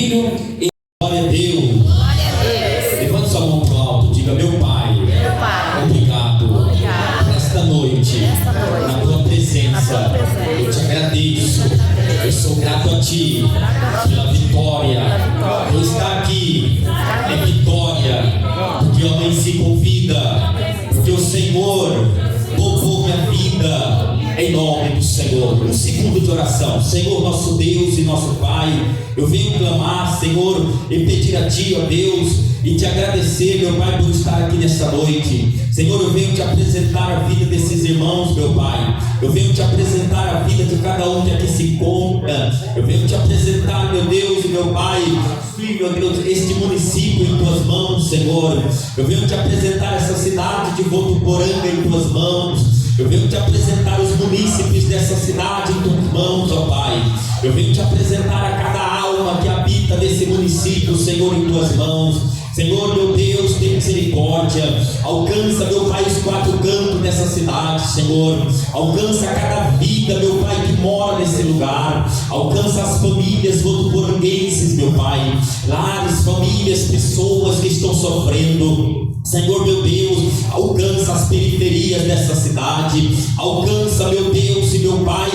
Filho e glória a Deus. Levante sua mão para o alto, diga: meu Pai, obrigado por esta noite, na tua presença. Eu te agradeço, eu sou grato a Ti pela vitória. Eu estar aqui é vitória, porque eu amanheci com vida, porque o Senhor poupou minha vida. Em nome do Senhor. Um segundo de oração. Senhor, nosso Deus e nosso Pai, eu venho clamar, Senhor, e pedir a Ti, ó Deus, e te agradecer, meu Pai, por estar aqui nessa noite. Senhor, eu venho te apresentar a vida desses irmãos, meu Pai. Eu venho te apresentar a vida de cada um que aqui se encontra. Eu venho te apresentar, meu Deus e meu Pai, meu Deus, este município em tuas mãos, Senhor. Eu venho te apresentar essa cidade de Votuporanga em tuas mãos. Eu venho te apresentar os munícipes dessa cidade em tuas mãos, ó Pai. Eu venho te apresentar a cada alma que habita nesse município, Senhor, em tuas mãos. Senhor, meu Deus, tem misericórdia. Alcança, meu Pai, os quatro cantos dessa cidade, Senhor. Alcança cada vida, meu Pai, que mora nesse lugar. Alcança as famílias votuporanguenses, meu Pai. Lares, famílias, pessoas que estão sofrendo. Senhor, meu Deus, alcança as periferias dessa cidade. Alcança, meu Deus e meu Pai,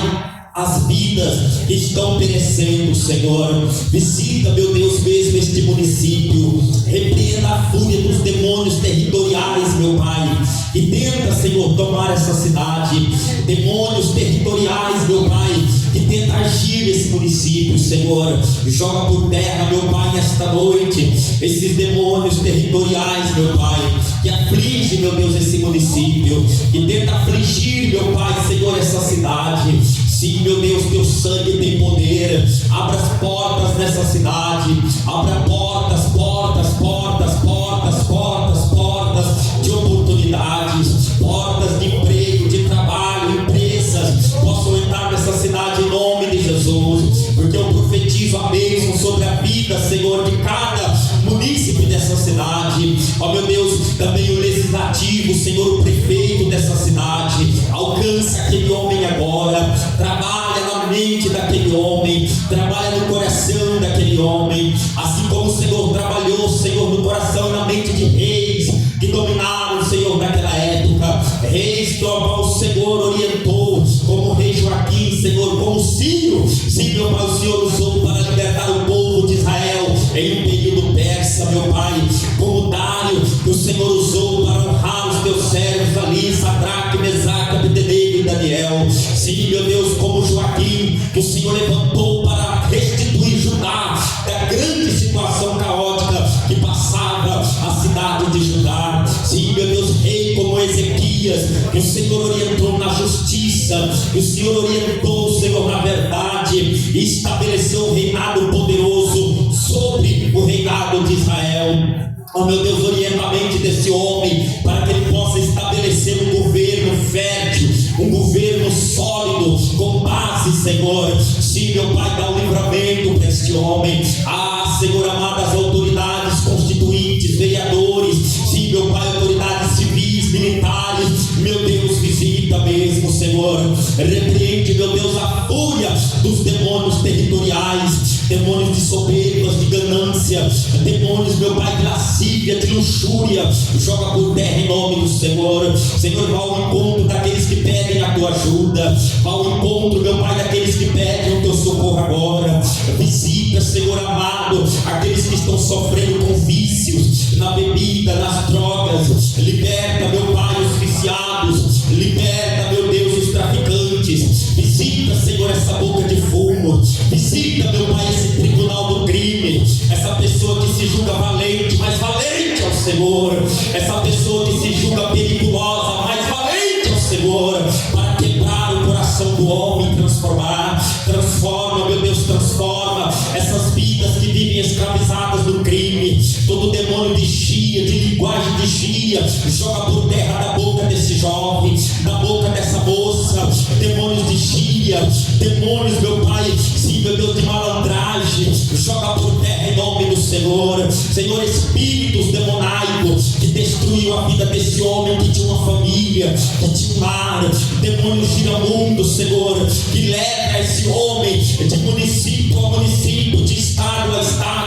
as vidas que estão perecendo, Senhor. Visita, meu Deus, mesmo este município. Repreenda a fúria dos demônios territoriais, meu Pai, que tenta, Senhor, tomar essa cidade. Demônios territoriais, meu Pai, que tenta agir nesse município, Senhor. Joga por terra, meu Pai, nesta noite, esses demônios territoriais, meu Pai, que aflige, meu Deus, esse município, que tenta afligir, meu Pai, Senhor, essa cidade. Sim, meu Deus, teu sangue tem poder. Abra as portas nessa cidade. Abra portas, portas, portas, portas, portas, portas de oportunidades, portas de emprego, de trabalho, empresas possam entrar nessa cidade em nome de Jesus, porque eu profetizo a bênção sobre a vida, Senhor, de cada munícipe dessa cidade. Ó meu Deus, também o legislativo, Senhor, o prefeito dessa cidade. Alcança aquele homem agora. Trabalha na mente daquele homem, trabalha no coração daquele homem, assim como o Senhor trabalhou, Senhor, no coração e na mente de reis que dominaram, Senhor, naquela época. Reis que o Senhor orientou, como o rei Joaquim, Senhor, como Ciro. Sim, meu Pai, o Senhor usou para libertar o povo de Israel em um período persa, meu Pai. Como Dário, que o Senhor usou para honrar os teus servos ali, Sadraque, Mesaque, Abdenego e Daniel. Sim, meu Deus, como Joaquim, que o Senhor levantou para restituir Judá da grande situação caótica que passava a cidade de Judá. Sim, meu Deus, rei como Ezequias, que o Senhor orientou na justiça, que o Senhor orientou, Senhor, na verdade, e estabeleceu um reinado poderoso sobre o reinado de Israel. Oh meu Deus, orienta a mente desse homem para que ele possa estabelecer um governo fértil, um governo sólido, com base, Senhor. Sim, meu Pai, dá um livramento para este homem. Ah, Senhor amado, as autoridades constituintes, vereadores, sim, meu Pai, autoridades civis, militares, meu Deus, visita mesmo, Senhor. Repreende, meu Deus, a fúria dos demônios territoriais, demônios de soberbas, de ganância, demônios, meu Pai, de lascívia, de luxúria. Joga por terra em nome do Senhor. Senhor, vá ao encontro daqueles que pedem a tua ajuda. Vá ao encontro, meu Pai, daqueles que pedem o teu socorro agora. Visita, Senhor amado, aqueles que estão sofrendo com vícios na bebida, nas drogas. Liberta, meu Pai, os viciados. Liberta, meu Deus, os traficantes. Visita, Senhor, essa boca de fumo. Visita, meu Pai, esse tribunal do crime. Essa pessoa que se julga valente, mas valente ao Senhor. Essa pessoa que se julga perigosa, mas valente ao Senhor, para quebrar o coração do homem e transformar. Transforma, meu Deus, transforma essas vidas que vivem escravizadas no crime. Todo demônio de chia, de linguagem de chia, joga por terra da boca desse jovem, da boca dessa moça. Demônios de chia, demônios, meu Pai, sim, meu Deus, de malandragem, joga por terra em nome do Senhor. Senhor, espíritos demonaicos que destruíam a vida desse homem que tinha uma família, que tinha um lar. Demônios giramundo, Senhor, que leva esse homem de município a município, de estado a estado,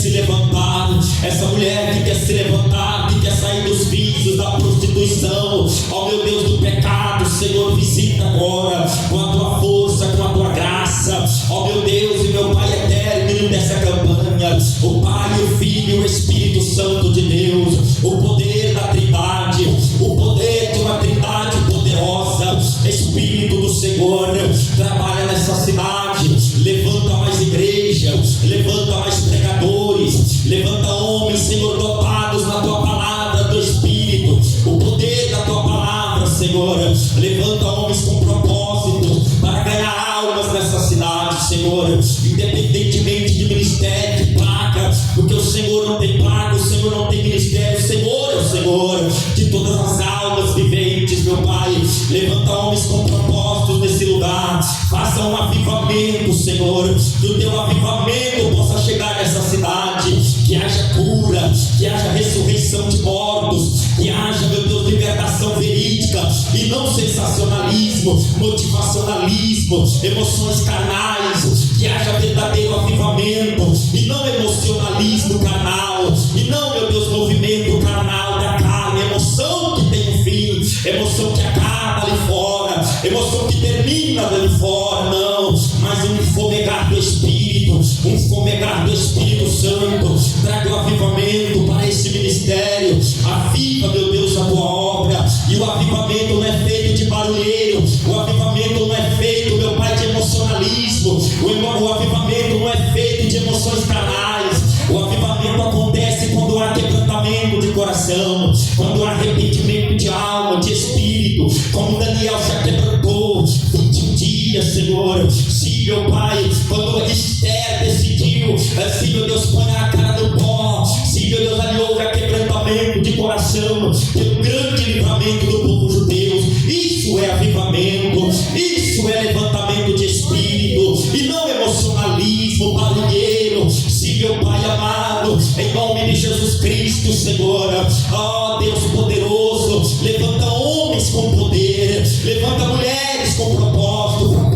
se levantar, essa mulher que quer se levantar, que quer sair dos vícios, da prostituição, ó meu Deus, do pecado, Senhor, visita agora com a tua força, com a tua graça, ó meu Deus e meu Pai eterno dessa campanha, o Pai, o Filho e o Espírito Santo de Deus, o poder da Trindade, o poder de uma Trindade poderosa, Espírito do Senhor, trabalha nessa cidade, levanta mais igreja, levanta mais pregadores, levanta homens, Senhor, dotados na tua palavra do Espírito, o poder da tua palavra, Senhor, levanta homens com propósito para ganhar almas nessa cidade, Senhor, independentemente de ministério, de placa, porque o Senhor não tem placa, o Senhor não tem ministério, o Senhor é o Senhor de todas as almas viventes, meu Pai, levanta homens com propósitos nesse lugar, faça um avivamento, Senhor, que o teu avivamento possa chegar nessa cidade, que haja cura, que haja ressurreição de mortos, que haja, meu Deus, libertação verídica e não sensacionalismo, motivacionalismo, emoções carnais, que haja verdadeiro avivamento e não emocionalismo carnal, e não, meu Deus, movimento carnal da carne, emoção que tem um fim, emoção que acaba ali fora, emoção que termina ali fora, não, mas um fomegar do Espírito, um fomegar do Espírito Santo, traga o avivamento para esse ministério, aviva, meu Deus, a tua obra, e o avivamento não é feito de barulheiro, o avivamento não é feito, meu Pai, de emocionalismo, o avivamento não é feito de emoções carnais, o avivamento acontece quando há quebrantamento de coração, quando há arrependimento de alma, de espírito, como Daniel já quebrantou 21 dias, Senhor. Sim, meu Pai, quando Esther decidiu, sim, meu Deus, põe a cara no pó, sim, meu Deus, ali houve quebrantamento de coração, tem um grande livramento do povo judeu. Isso é avivamento, isso é levantamento de espírito e não emocionalismo barulheiro. Sim, meu Pai amado, em nome de Jesus Cristo, Senhor, ó Deus poderoso, levanta homens com poder, levanta mulheres com propósito,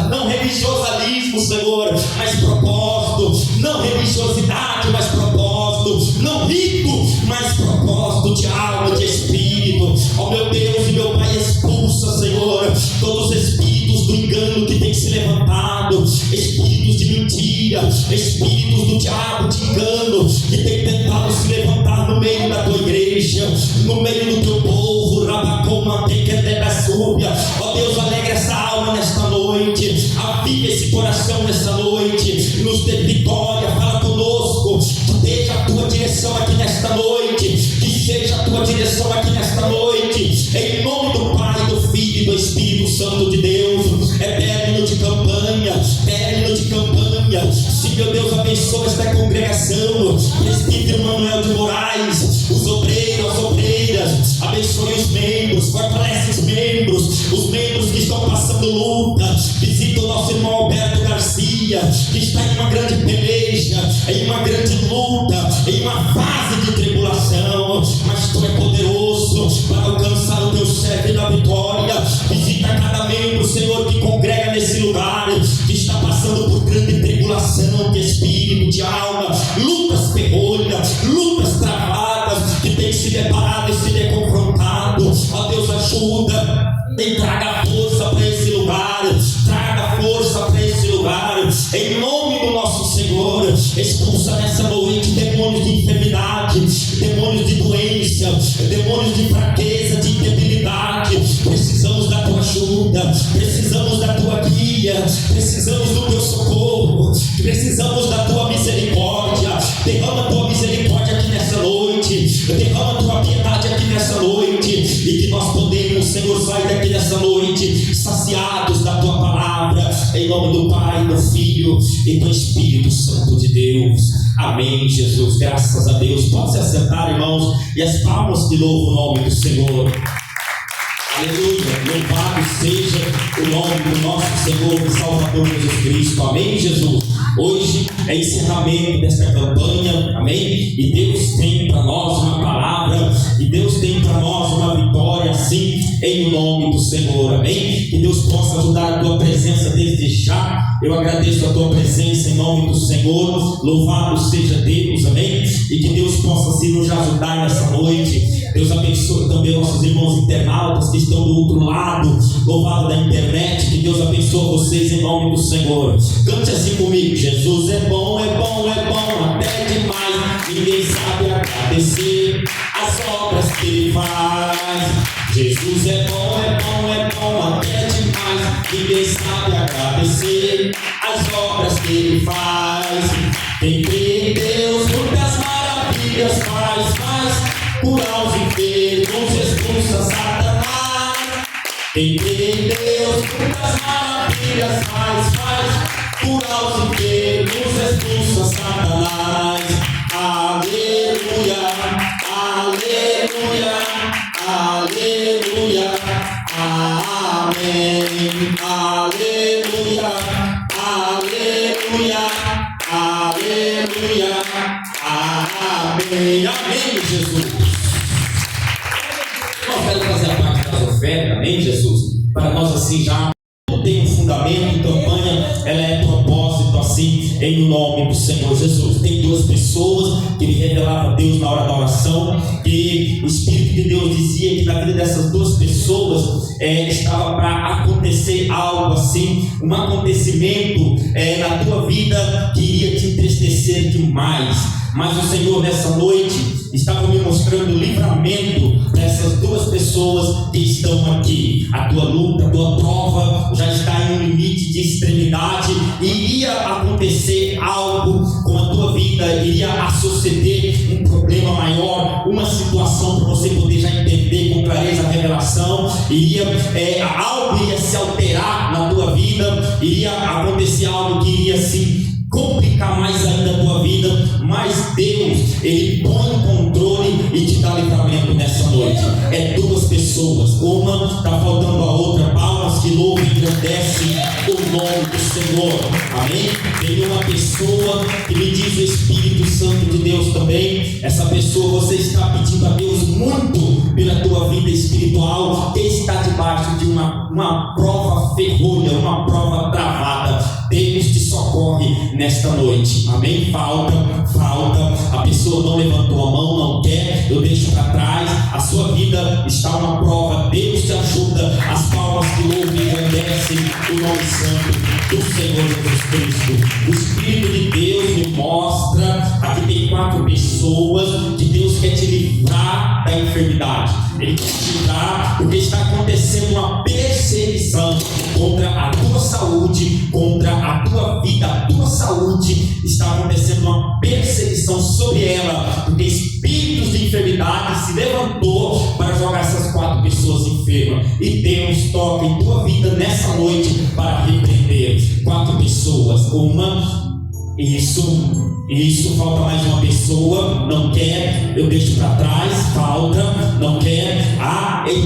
não religiosalismo, Senhor, mas propósito, não religiosidade, mas propósito, não rito, mas propósito de alma, de espírito. Ó meu Deus e meu Pai, expulsa, Senhor, todos os espíritos do engano que tem se levantado, espíritos de mentira, espíritos do diabo de engano que tem tentado se levantar no meio da tua igreja, no meio do teu povo, ó Deus, alegra essa alma nesta noite, aviva esse coração nesta noite, nos dê vitória, fala conosco, que seja a tua direção aqui nesta noite, que seja a tua direção aqui nesta noite, em nome do Pai, do Filho e do Espírito Santo de Deus. É término de campanha, sim, meu Deus, abençoa esta congregação, presbítero Manuel de Moraes, os obreiros, as obreiras, abençoe os membros, fortalece os membros que estão passando luta, visita o nosso irmão Alberto Garcia, que está em uma grande peleja, em uma grande luta, em uma fase de tribulação, mas tu é poderoso para alcançar o teu servo na vitória. Visita cada membro, Senhor, que congrega nesse lugar, que está passando por grande tribulação de espírito, de alma, lutas ferrolhas, lutas travadas, que tem se deparado e se confrontado. Ó Deus, ajuda e traga força para esse lugar, traga força para esse lugar, em nome do nosso Senhor. Expulsa nessa noite demônios de enfermidade, demônios de doença, demônios de fraqueza, de debilidade. Precisamos da tua ajuda, precisamos da tua guia, precisamos do teu socorro, precisamos da tua misericórdia. Derrama a tua misericórdia aqui nessa noite, derrama a tua piedade aqui nessa noite, e que nós podemos, Senhor, sair daqui nessa noite saciados da tua palavra, em nome do Pai, do Filho e do Espírito Santo de Deus. Amém, Jesus, graças a Deus. Pode se assentar, irmãos, e as palmas de louvo o nome do Senhor. Aleluia, louvado seja o nome do nosso Senhor e Salvador Jesus Cristo, amém, Jesus? Hoje é encerramento desta campanha, amém? E Deus tem para nós uma palavra, e Deus tem para nós uma vitória, sim, em nome do Senhor, amém? Que Deus possa ajudar a tua presença desde já. Eu agradeço a tua presença em nome do Senhor, louvado seja Deus, amém? E que Deus possa sim nos ajudar nessa noite. Deus abençoe também nossos irmãos internautas que estão do outro lado, louvado da internet. Que Deus abençoe vocês em nome do Senhor. Cante assim comigo: Jesus é bom, é bom, é bom, até demais. Ninguém sabe agradecer as obras que Ele faz. Jesus é bom, até demais. Ninguém sabe agradecer as obras que Ele faz. Quem crê em Deus, muitas maravilhas faz. Curar os enfermos, expulsa Satanás. Quem crê em Deus, muitas maravilhas faz. Curar os enfermos, expulsa Satanás. Aleluia, aleluia, aleluia, amém. Aleluia, aleluia, aleluia, amém. Amém, Jesus. Nós queremos fazer a parte das ofertas, amém, Jesus? Para nós assim já tem um fundamento, campanha, ela é propósito assim, em nome do Senhor Jesus. Tem duas pessoas que me revelaram a Deus na hora da oração, que o Espírito de Deus dizia que na vida dessas duas pessoas estava para acontecer algo assim, um acontecimento na tua vida que iria te entristecer demais. Mas o Senhor nessa noite estava me mostrando o livramento dessas duas pessoas que estão aqui. A tua luta, a tua prova já está em um limite de extremidade e iria acontecer algo com a tua vida, iria suceder um problema maior, uma situação para você poder já entender com clareza a revelação, algo iria se alterar na tua vida, iria acontecer algo que iria se complicar mais ainda a tua vida, mas Deus, Ele põe o controle e te dá livramento nessa noite. É duas pessoas, uma está faltando a outra. Palmas que louvam e engrandecem o nome do Senhor, amém? Tem uma pessoa que me diz o Espírito Santo de Deus também. Essa pessoa, você está pedindo a Deus muito pela tua vida espiritual, que está debaixo de uma prova ferrolha, uma prova travada. Deus te socorre nesta noite, amém? Falta, a pessoa não levantou a mão, não quer, eu deixo para trás. A sua vida está uma prova, Deus te ajuda. As palmas que louvam e engrandecem o nome santo do Senhor Jesus Cristo. O Espírito de Deus me mostra, aqui tem 4 pessoas que Deus quer te livrar da enfermidade. Ele quer te livrar porque está acontecendo uma perseguição contra a tua saúde, contra a tua vida. A tua saúde está acontecendo uma perseguição sobre ela, porque espíritos de enfermidade se levantou para jogar essas 4 pessoas enfermas. E Deus toca em tua vida nessa noite para repreender 4 pessoas. Isso, falta mais uma pessoa, não quer, eu deixo para trás, falta, não quer.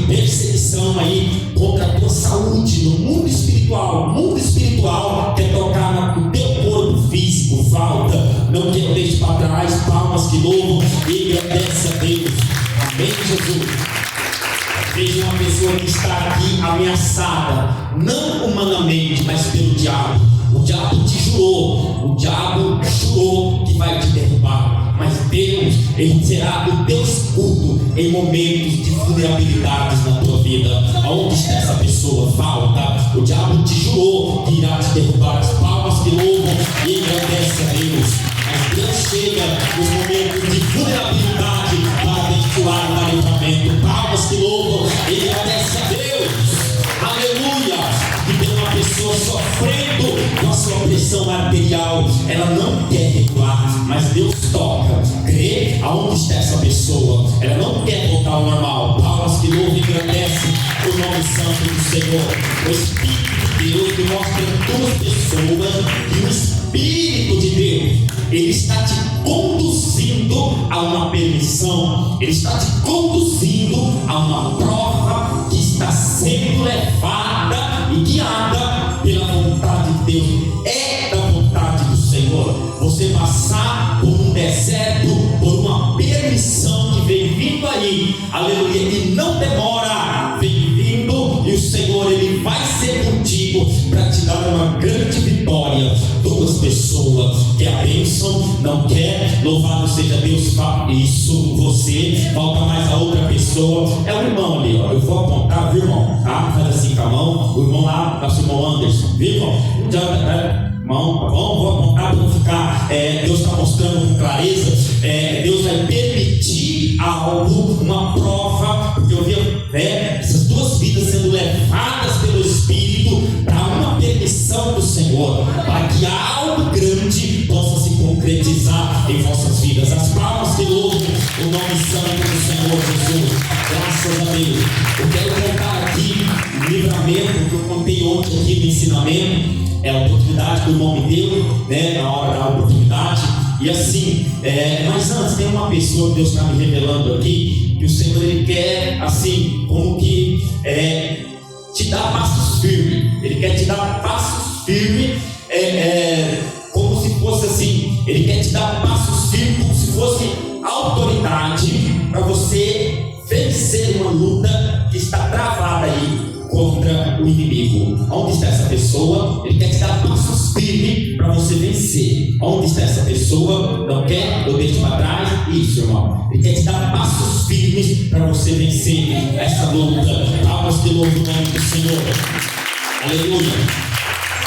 Perseguição aí contra a tua saúde no mundo espiritual. O mundo espiritual quer tocar no teu corpo físico, falta, não quer, eu deixo para trás. Palmas que louvam e agradece a Deus, amém, Jesus. Veja uma pessoa que está aqui ameaçada, não humanamente, mas pelo diabo. O diabo te jurou, que vai te derrubar, mas Deus, Ele será o teu escudo em momentos de vulnerabilidades na tua vida. Aonde está essa pessoa? Falta. O diabo te jurou que irá te derrubar. As palmas que louvam e agradece a Deus. Mas Deus chega nos momentos de vulnerabilidade para abençoar o livramento. Palmas que louvam e agradece a Deus. Aleluia! Que tem uma pessoa sofrendo com a sua pressão arterial, ela não quer recuar, mas Deus toca. Crê aonde está essa pessoa, ela não quer voltar ao normal. Palmas que louvam e agradecem o nome santo do Senhor. O Espírito de Deus me mostra 2 pessoas e o Espírito de Deus, Ele está te conduzindo a uma permissão, Ele está te conduzindo a uma prova que está sendo levada e guiada pela vontade de Deus. É da vontade do Senhor você passar por um deserto, por uma permissão que vem vindo aí, aleluia, e não demora, vem vindo, e o Senhor, Ele vai ser contigo para te dar uma grande vitória. Duas pessoas que a bênção não quer, louvado seja Deus, isso, você, falta mais a outra pessoa, é o irmão ali, ó. Eu vou apontar, viu, irmão? Tá? Faz assim com a mão, o irmão lá, nosso irmão Anderson, viu, irmão? Irmão, tá bom? Vou apontar para não ficar. Deus está mostrando com clareza. Deus vai permitir algo, uma prova, porque eu vi essas duas vidas sendo levadas pelo Espírito para uma permissão do Senhor, para que algo grande possa se concretizar em vossas vidas. As palmas que louvam o nome santo do Senhor Jesus. Graças a Deus. Eu quero contar aqui o livramento que eu contei ontem aqui no ensinamento. É a oportunidade que o irmão me deu, né, na hora da oportunidade. E assim, mas antes tem uma pessoa que Deus está me revelando aqui, que o Senhor, Ele quer, assim, como que te dar passos firmes. Ele quer te dar passos firmes, como se fosse assim. Ele quer te dar passos firmes, como se fosse autoridade, para você vencer uma luta que está travada aí contra o inimigo. Onde está essa pessoa? Ele quer te dar passos firmes para você vencer. Onde está essa pessoa? Não quer? Eu deixo para trás? Isso, irmão. Ele quer te dar passos firmes para você vencer essa luta. Palmas que louvam o nome do Senhor. Aleluia.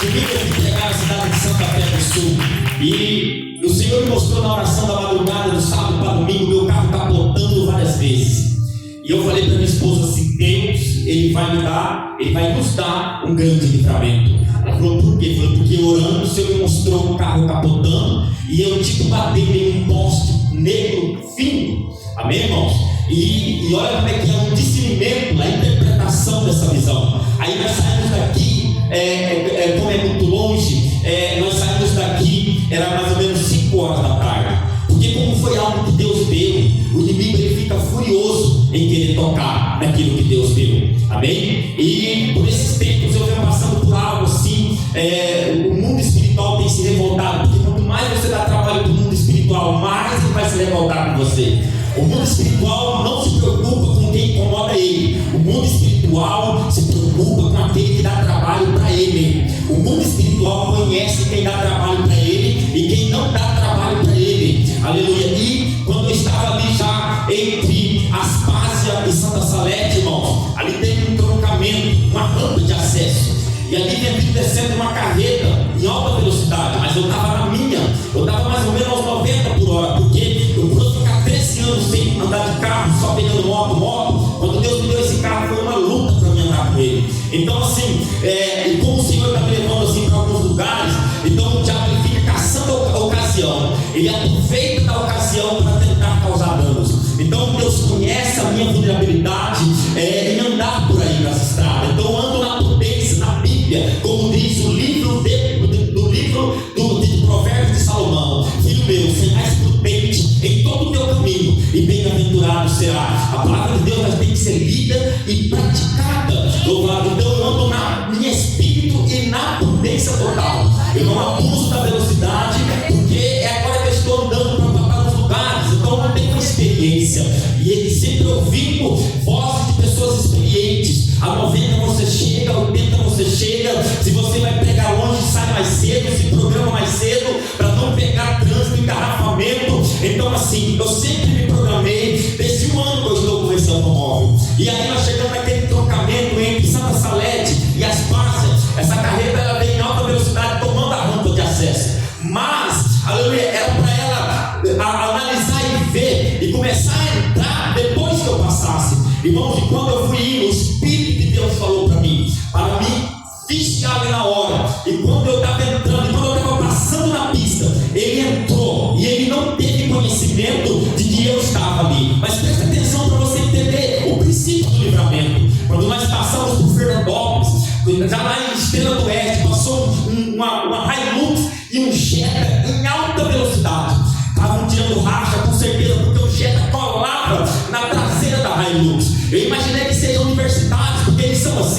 Queria pegar a cidade de Santa Fé do Sul. E o Senhor me mostrou na oração da madrugada, do sábado para domingo, meu carro capotando várias vezes. E eu falei para minha esposa assim: Deus, Ele vai nos dar um grande livramento. Ela falou: por quê? Falei: porque orando, o Senhor me mostrou o carro capotando e eu tipo batendo em um poste negro fino. Amém, irmãos? E olha como é que é um discernimento, a interpretação dessa visão. Aí nós saímos daqui, como é muito longe, nós saímos daqui, era mais ou menos 5 horas da tarde. Porque como foi algo que Deus deu, o inimigo ele fica furioso em querer tocar naquilo que Deus deu. Amém? E por esses tempos eu venho passando por algo assim. O mundo espiritual tem se revoltado, porque quanto mais você dá trabalho para o mundo espiritual, mais ele vai se revoltar com você. O mundo espiritual não se preocupa com quem incomoda ele. O mundo espiritual se preocupa com aquele que dá trabalho para ele. O mundo espiritual conhece quem dá trabalho para ele e quem não dá trabalho para ele. Aleluia. E quando eu estava ali já entre Aspásia e Santa Salete, irmãos, ali tem um troncamento, uma rampa de acesso. E ali vinha descendo uma carreta em alta velocidade, mas eu estava na minha, eu estava mais ou menos aos 90 por hora, porque eu pude ficar 13 anos sem andar de carro, só pegando moto. Quando Deus me deu esse carro, foi uma luta para mim andar com ele. Então, assim, e como o Senhor está me levando assim para alguns lugares, então o diabo ele fica caçando a ocasião, ele aproveita da ocasião para tentar causar danos. Então, Deus conhece a minha vulnerabilidade em andar por aí nas estradas. Então, eu ando na prudência, na Bíblia, como diz o livro do Provérbios de Salomão: filho meu, serás prudente em todo o teu caminho, e bem-aventurado será. A palavra de Deus vai ter que ser lida e praticada. Louvado. Então eu ando em espírito e na prudência total. Eu não abuso da velocidade, porque é agora que eu estou andando para os lugares. Então eu não tenho experiência. E ele sempre ouvindo vozes de pessoas experientes. A 90 você chega, a 80 você chega. Se você vai pregar longe, sai mais cedo, se programa mais cedo, para não pegar trânsito, engarrafamento. Então assim, eu sempre me programei. Desde um ano que eu estou com esse automóvel. E aí nós chegamos naquele trocamento entre Santa Salete e Aspásia. Essa carreta ela vem em alta velocidade, tomando a rampa de acesso. Mas, aleluia, era para ela analisar e ver e começar a entrar depois que eu passasse. Irmãos, e quando eu fui ir, o Espírito de Deus falou para mim vigiar ali na hora. E quando eu estava entrando, e quando eu estava passando na pista, ele entrou e ele não teve conhecimento de que eu estava ali. Mas presta atenção para você entender o princípio do livramento. Quando nós passamos por Fernandópolis, já lá em Estrela do Oeste, passou uma Hilux e um Jetta em alta velocidade. Estavam tirando racha, com certeza, porque o Jetta colava na traseira da Hilux. Eu imaginei que sejam universitários, porque eles são assim.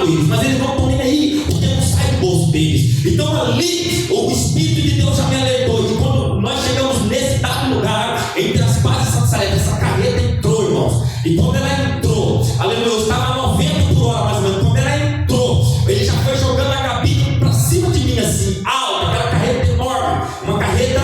magoado eles, mas eles não estão nem aí, porque não sai do bolso deles. Então ali, o Espírito de Deus já me alertou. E quando nós chegamos nesse dado lugar, entre as bases de Santa Saraiva, essa carreta entrou, irmãos. E quando ela entrou, aleluia, eu estava a 90 por hora mais ou menos. Quando ela entrou, ele já foi jogando a cabine para cima de mim assim, alta, aquela carreta enorme, uma carreta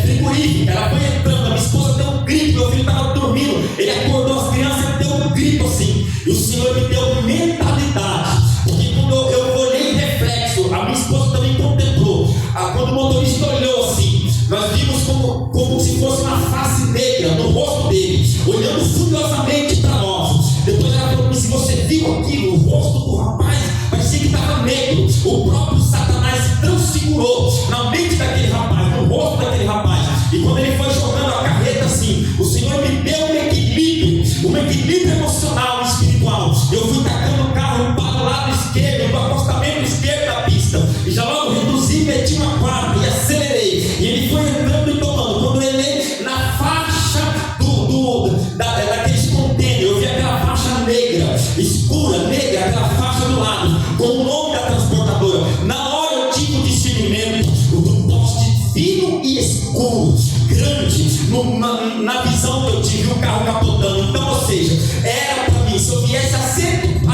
frigorífica. Ela foi entrando, a minha esposa deu um grito, meu filho estava dormindo, ele acordou as crianças e deu um grito assim. E o Senhor me deu mentalidade, porque quando eu olhei em reflexo, a minha esposa também contemplou. Quando o motorista olhou assim, nós vimos como se fosse uma face negra no rosto dele, olhando furiosamente para nós. Depois ela falou: se você viu aquilo, o rosto do rapaz parecia que estava negro. O próprio Satanás se transfigurou na mente daquele rapaz, no rosto daquele rapaz. E quando ele foi jogando a carreta assim, o Senhor me deu um equilíbrio emocional e espiritual. Eu fui tacando o carro para o lado esquerdo, do acostamento esquerdo da pista, e já logo reduzi, meti uma quarta e acelerei. E ele foi entrando e tomando. Quando eu entrei na faixa daqueles contêineres, eu vi aquela faixa negra, escura, negra, aquela faixa do lado, com o nome da transportadora. Na hora eu tive o discernimento do poste fino e escuro, grande, na visão que eu tive, o carro capotando. Então, ou seja, era para mim, se eu viesse a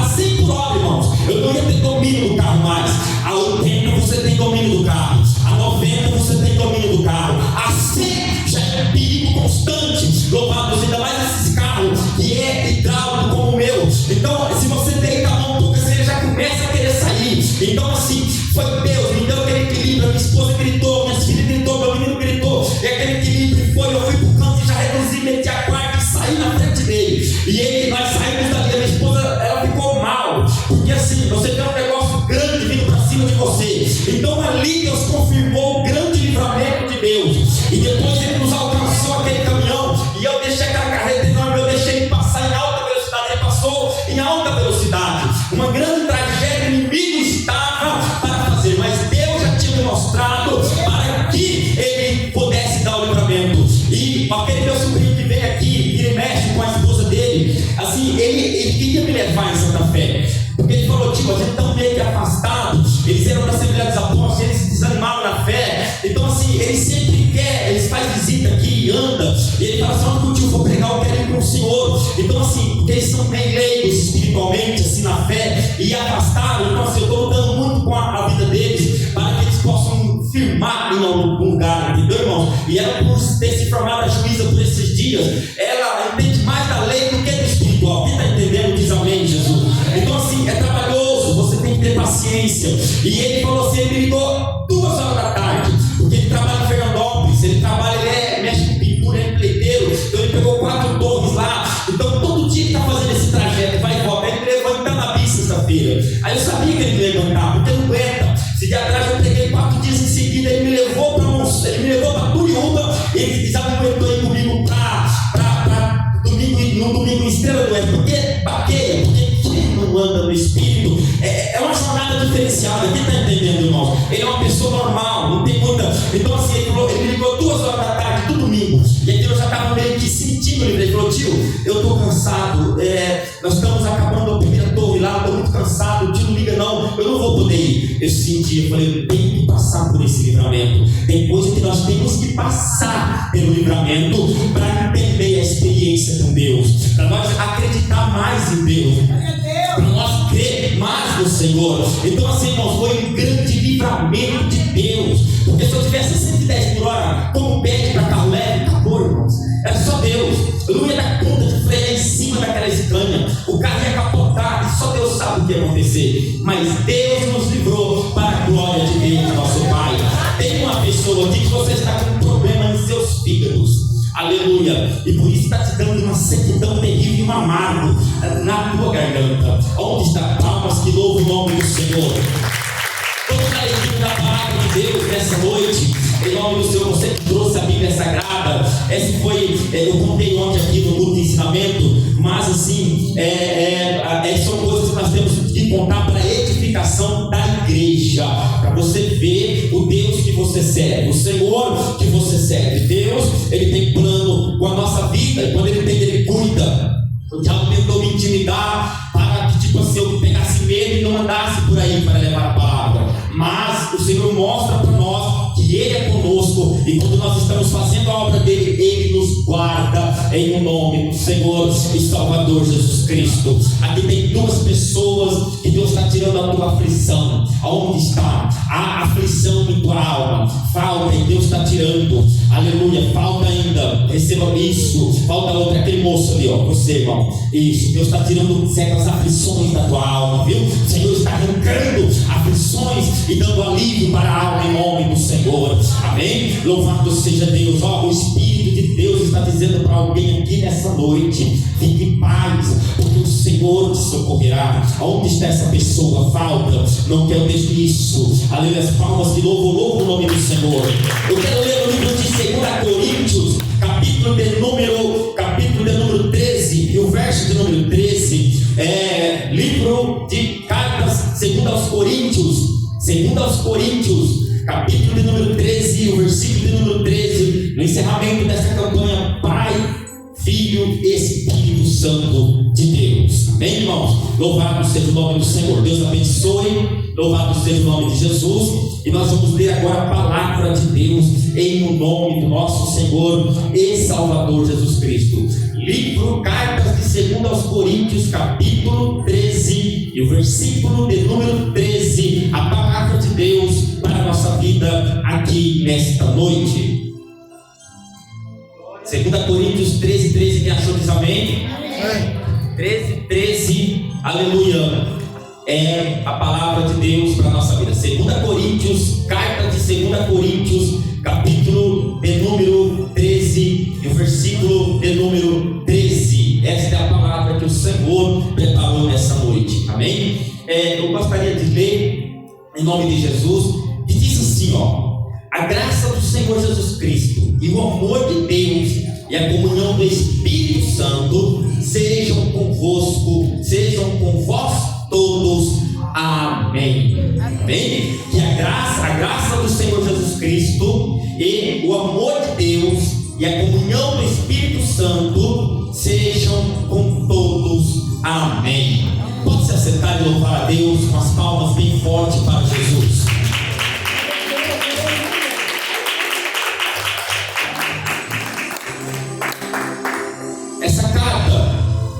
100 por hora, irmãos, eu não ia ter domínio do carro mais. A 80 você tem domínio do carro, a 90 você tem domínio do carro, a 100 já é um perigo constante. Louvado Deus, ainda mais esses carros que é hidráulico como o meu. Então, se você deita a mão um pouco, você já começa a querer sair. Então, assim, foi Deus, me deu aquele equilíbrio. A minha esposa gritou, minha filha gritou, meu menino gritou, e aquele equilíbrio foi. Eu fui pro canto e já reduzi, meti a quarta e saí na frente dele. E nós saímos dali. A minha esposa, ela ficou mal, porque assim, você tem um negócio grande vindo para cima de você. Então ali Deus confirmou o grande livramento de Deus. E depois ele nos alcançou aquele caminhão, e eu deixei aquela carreta enorme, eu deixei ele passar em alta velocidade. Ele passou em alta velocidade. Uma grande tragédia, o inimigo estava para fazer, mas Deus já tinha me mostrado para que ele pudesse dar o livramento. E aquele meu sobrinho que vem aqui, que ele mexe com a esposa dele, assim, ele queria me levar em Santa Fé, porque ele falou: tipo, a gente está meio que afastado. Eles eram da Assembleia dos Apóstolos, eles se desanimaram na fé. Então assim, ele sempre quer, eles fazem visita aqui, anda, e ele fala assim: onde o tio for pregar, eu quero ir com o Senhor. Então assim, porque eles são bem leigos espiritualmente, assim, na fé, e afastaram. Então assim, eu estou lutando muito com a vida deles, para que eles possam firmar em algum lugar, entendeu, irmãos? E ela, por ter se formado a juíza por esses dias, ela entende mais da lei do que do espiritual. Quem está entendendo diz amém, Jesus? Então assim, é trabalhoso, você tem que ter paciência. E ele falou assim, ele me ligou 2 horas da tarde, porque ele trabalha em Fernandópolis, ele mexe com pintura, é pleiteiro. Então ele pegou 4 torres lá. Então todo dia ele está fazendo esse trajeto, vai e volta. Aí ele me levou em Tanabi sexta-feira. Aí eu sabia que ele me levantar, porque não aguenta. Esse dia atrás eu peguei 4 dias em seguida, ele me levou para Turiúba, ele já não aguentou ir comigo para no domingo em Estrela do Oeste, porque baqueia, porque quem não anda no Espírito é uma jornada diferenciada. Quem está entendendo, irmãos? Ele é uma pessoa normal, não tem muita. Então assim, ele me ligou 2 horas da tarde, todo domingo, e aqui eu já estava meio que sentindo. Ele falou: tio, eu estou cansado, nós estamos acabando a primeira torre lá, estou muito cansado, o tio não liga não, eu não vou poder ir. Eu senti, eu falei: eu tenho que passar por esse livramento. Tem coisa que nós temos que passar pelo livramento para entender a experiência com Deus, para nós acreditar mais em Deus, para nós crer mais no Senhor. Então assim, irmãos, foi um grande livramento de Deus, porque se eu tivesse 110 por hora, como pede para carro leve, acabou, irmãos. Era só Deus. Eu não ia dar conta de frear em cima daquela Scania, o carro ia capotar, e só Deus sabe o que ia acontecer. Mas Deus nos livrou para a glória de Deus, nosso Pai. Tem uma pessoa aqui que você está com um problema em seus fígados, aleluia, e por isso está te dando uma sequidão terrível e um amargo na tua garganta. Onde está? Palmas que louvam o nome do Senhor. Vamos na leitura da palavra de Deus nessa noite, em nome do Senhor. Você que trouxe a Bíblia Sagrada, essa foi, eu contei ontem aqui no culto de ensinamento, mas assim, são coisas que nós temos que contar para a edificação da igreja, para você ver o Deus que você serve, o Senhor que você serve. Deus, Ele tem plano com a nossa vida, e quando Ele cuida. O diabo tentou me intimidar para que, tipo assim, eu pegasse não andasse por aí para levar a palavra, mas o Senhor mostra para nós que Ele é conosco, e quando nós estamos fazendo a obra dele, Ele nos guarda em nome do Senhor e Salvador Jesus Cristo. Aqui tem duas pessoas que Deus está tirando a tua aflição. Aonde está a aflição em tua alma? Falta, e Deus está tirando. Aleluia, falta ainda. Receba isso. Falta outra, aquele moço ali, ó, você, irmão. Isso, Deus está tirando certas aflições da tua alma, viu? O Senhor está arrancando aflições e dando alívio para a alma em nome do Senhor. Amém? Louvado seja Deus. Ó, o Espírito de Deus está dizendo para alguém aqui nessa noite: fique em paz, porque o Senhor te socorrerá. Aonde está essa pessoa? Falta. Não quero deixar isso. Aleluia, as palmas de louvo o nome do Senhor. Eu quero ler o livro de 2 Coríntios, capítulo de número 13, e o verso de número 13, livro de cartas, 2 aos Coríntios, capítulo de número 13, o versículo de número 13, no encerramento dessa campanha, Pai, Filho e Espírito Santo de Deus. Amém, irmãos? Louvado seja o nome do Senhor. Deus abençoe. Louvado seja o nome de Jesus. E nós vamos ler agora a palavra de Deus em nome do nosso Senhor e Salvador Jesus Cristo. Livro, cartas de 2 aos Coríntios, capítulo 13, e o versículo de número 13. A palavra de Deus para a nossa vida aqui nesta noite. 2 Coríntios 13, quem achou diz amém? 13, aleluia. É a palavra de Deus para a nossa vida. 2 Coríntios, carta de 2 Coríntios, capítulo de número 13, e o versículo de número 13. Esta é a palavra que o Senhor preparou nessa noite. Amém? Eu gostaria de ler em nome de Jesus, e diz assim, ó: a graça do Senhor Jesus Cristo e o amor de Deus e a comunhão do Espírito Santo sejam convosco, sejam com vós todos. Amém. Amém? Que a graça do Senhor Jesus Cristo e o amor de Deus e a comunhão do Espírito Santo sejam com todos. Amém. Pode se assentar e louvar a Deus com as palmas bem fortes para Jesus. Essa carta,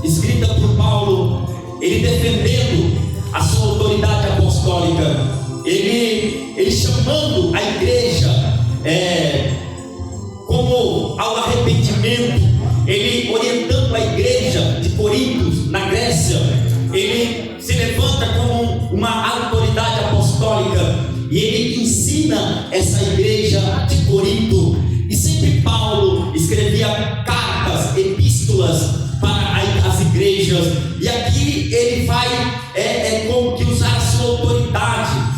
escrita por Paulo, ele defendendo a sua autoridade apostólica, ele chamando a igreja como ao arrependimento, ele orientando a igreja de Corinto, na Grécia. Ele se levanta como uma autoridade apostólica e ele ensina essa igreja de Corinto. E sempre Paulo escrevia cartas, epístolas para as igrejas, e aqui ele vai como que usar a sua autoridade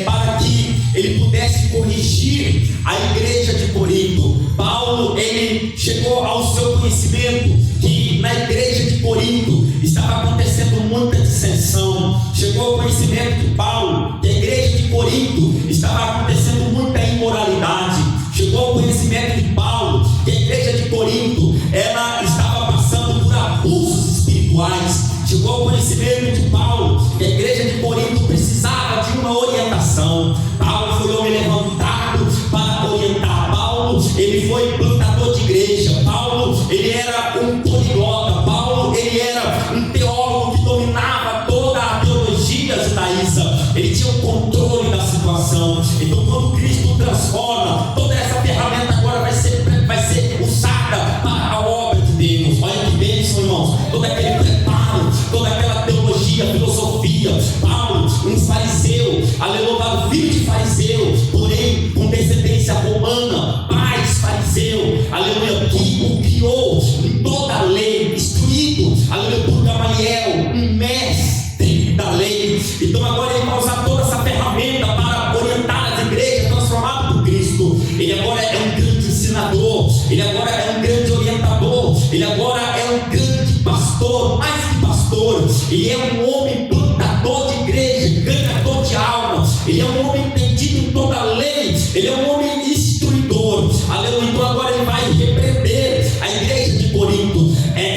para que ele pudesse corrigir a igreja de Corinto. Paulo, ele chegou ao seu conhecimento que na igreja de Corinto estava acontecendo muita dissensão. Chegou ao conhecimento de Paulo que a igreja de Corinto estava acontecendo muita imoralidade. Chegou ao conhecimento de Paulo que a igreja de Corinto, ela estava passando por abusos espirituais. Chegou ao conhecimento de Paulo que a igreja de Corinto precisava de uma orientação. Paulo foi homem levantado para orientar. Paulo, ele foi plantador de igreja. Paulo, ele era um poliglota. Paulo, ele era um teólogo que dominava toda a teologia judaíza. Ele tinha o controle da situação. Então, quando Cristo transforma, toda essa ferramenta agora vai ser usada para a obra de Deus. Olha que bênção, irmãos. Todo aquele preparo, toda aquela teologia, filosofia. Paulo, um fariseu, aleluia, filho de fariseu, porém com descendência romana, pais fariseu, aleluia, que o criou em toda a lei, instruído, aleluia, por Gamaliel, um mestre da lei. Então agora ele vai usar toda essa ferramenta para orientar as igrejas transformadas por Cristo. Ele agora é um grande ensinador, ele agora é um grande orientador, ele agora é um grande pastor, mais que pastor, ele é um homem plantador de igreja, ganhador de alma, ele é um homem entendido em toda a lei, ele é um homem instruidor, aleluia. Então agora ele vai repreender a igreja de Corinto.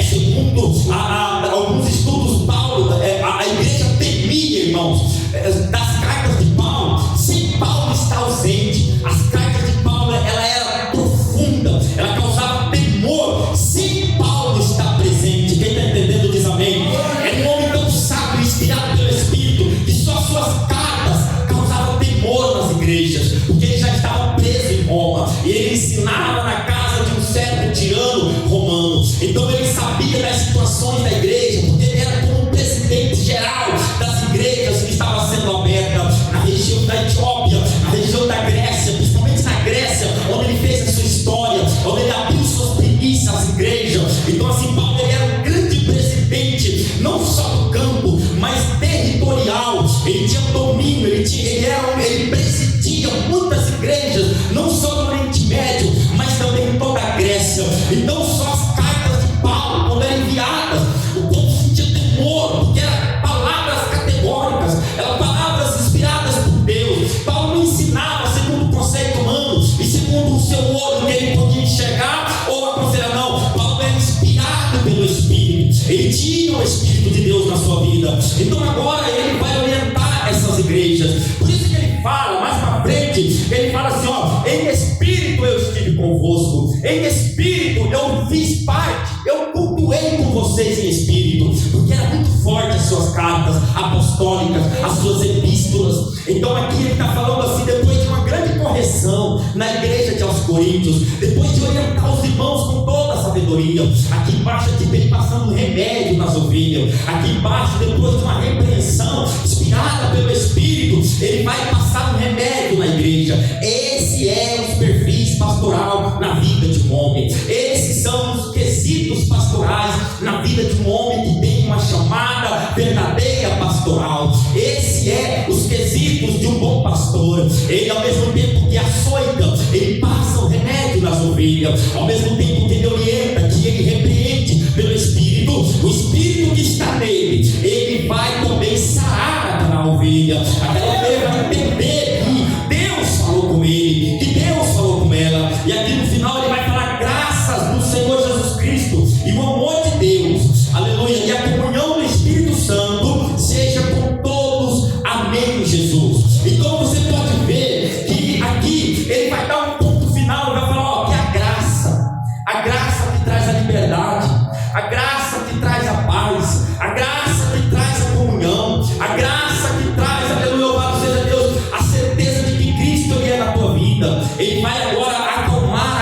Segundo alguns estudos ele tinha domínio, ele presidia muitas igrejas, não só no Oriente Médio, mas também em toda a Grécia. Então só as cartas de Paulo, quando eram enviadas, o povo sentia temor, porque eram palavras categóricas, eram palavras inspiradas por Deus. Paulo não ensinava segundo o conceito humano e segundo o seu olho que ele podia enxergar ou aconselhar, não. Paulo era inspirado pelo Espírito, ele tinha o Espírito de Deus na sua vida. Então agora ele vai orientar essas igrejas. Por isso que ele fala, mais para frente, ele fala assim, ó: em espírito eu estive convosco, em espírito eu fiz parte, eu cultuei com vocês em espírito, porque era muito forte as suas cartas apostólicas, as suas epístolas. Então aqui ele está falando assim, depois de uma grande correção na igreja de aos Coríntios, depois de orientar os irmãos com toda a sabedoria, aqui embaixo tipo ele passando remédio nas ovelhas, aqui embaixo depois de uma repreensão inspirada pelo Espírito, ele vai passar um remédio na igreja. Esse é os perfis pastoral na vida de um homem, esses são os quesitos pastorais na vida de um homem que tem uma chamada verdadeira pastoral. Esse é os quesitos de um bom pastor. Ele, ao mesmo tempo que açoita, ele passa o remédio nas ovelhas, ao mesmo tempo que ele orienta, que ele repreende pelo Espírito, o Espírito que está nele, ele vai também sarar aquela ovelha. Aquela ovelha vai entender que Deus falou com ele, que Deus falou com ela, e aqui no final ele vai falar graças do Senhor Jesus Cristo e o amor de Deus, aleluia, e a comunhão do Espírito Santo seja com todos, amém, Jesus. Então você pode ver que aqui ele vai dar um ponto final, vai falar, ó, que a graça que traz a liberdade, a graça que traz a paz, a graça que traz a comunhão, a graça que traz, aleluia, louvado seja Deus, a certeza de que Cristo ele é na tua vida. Ele vai agora acalmar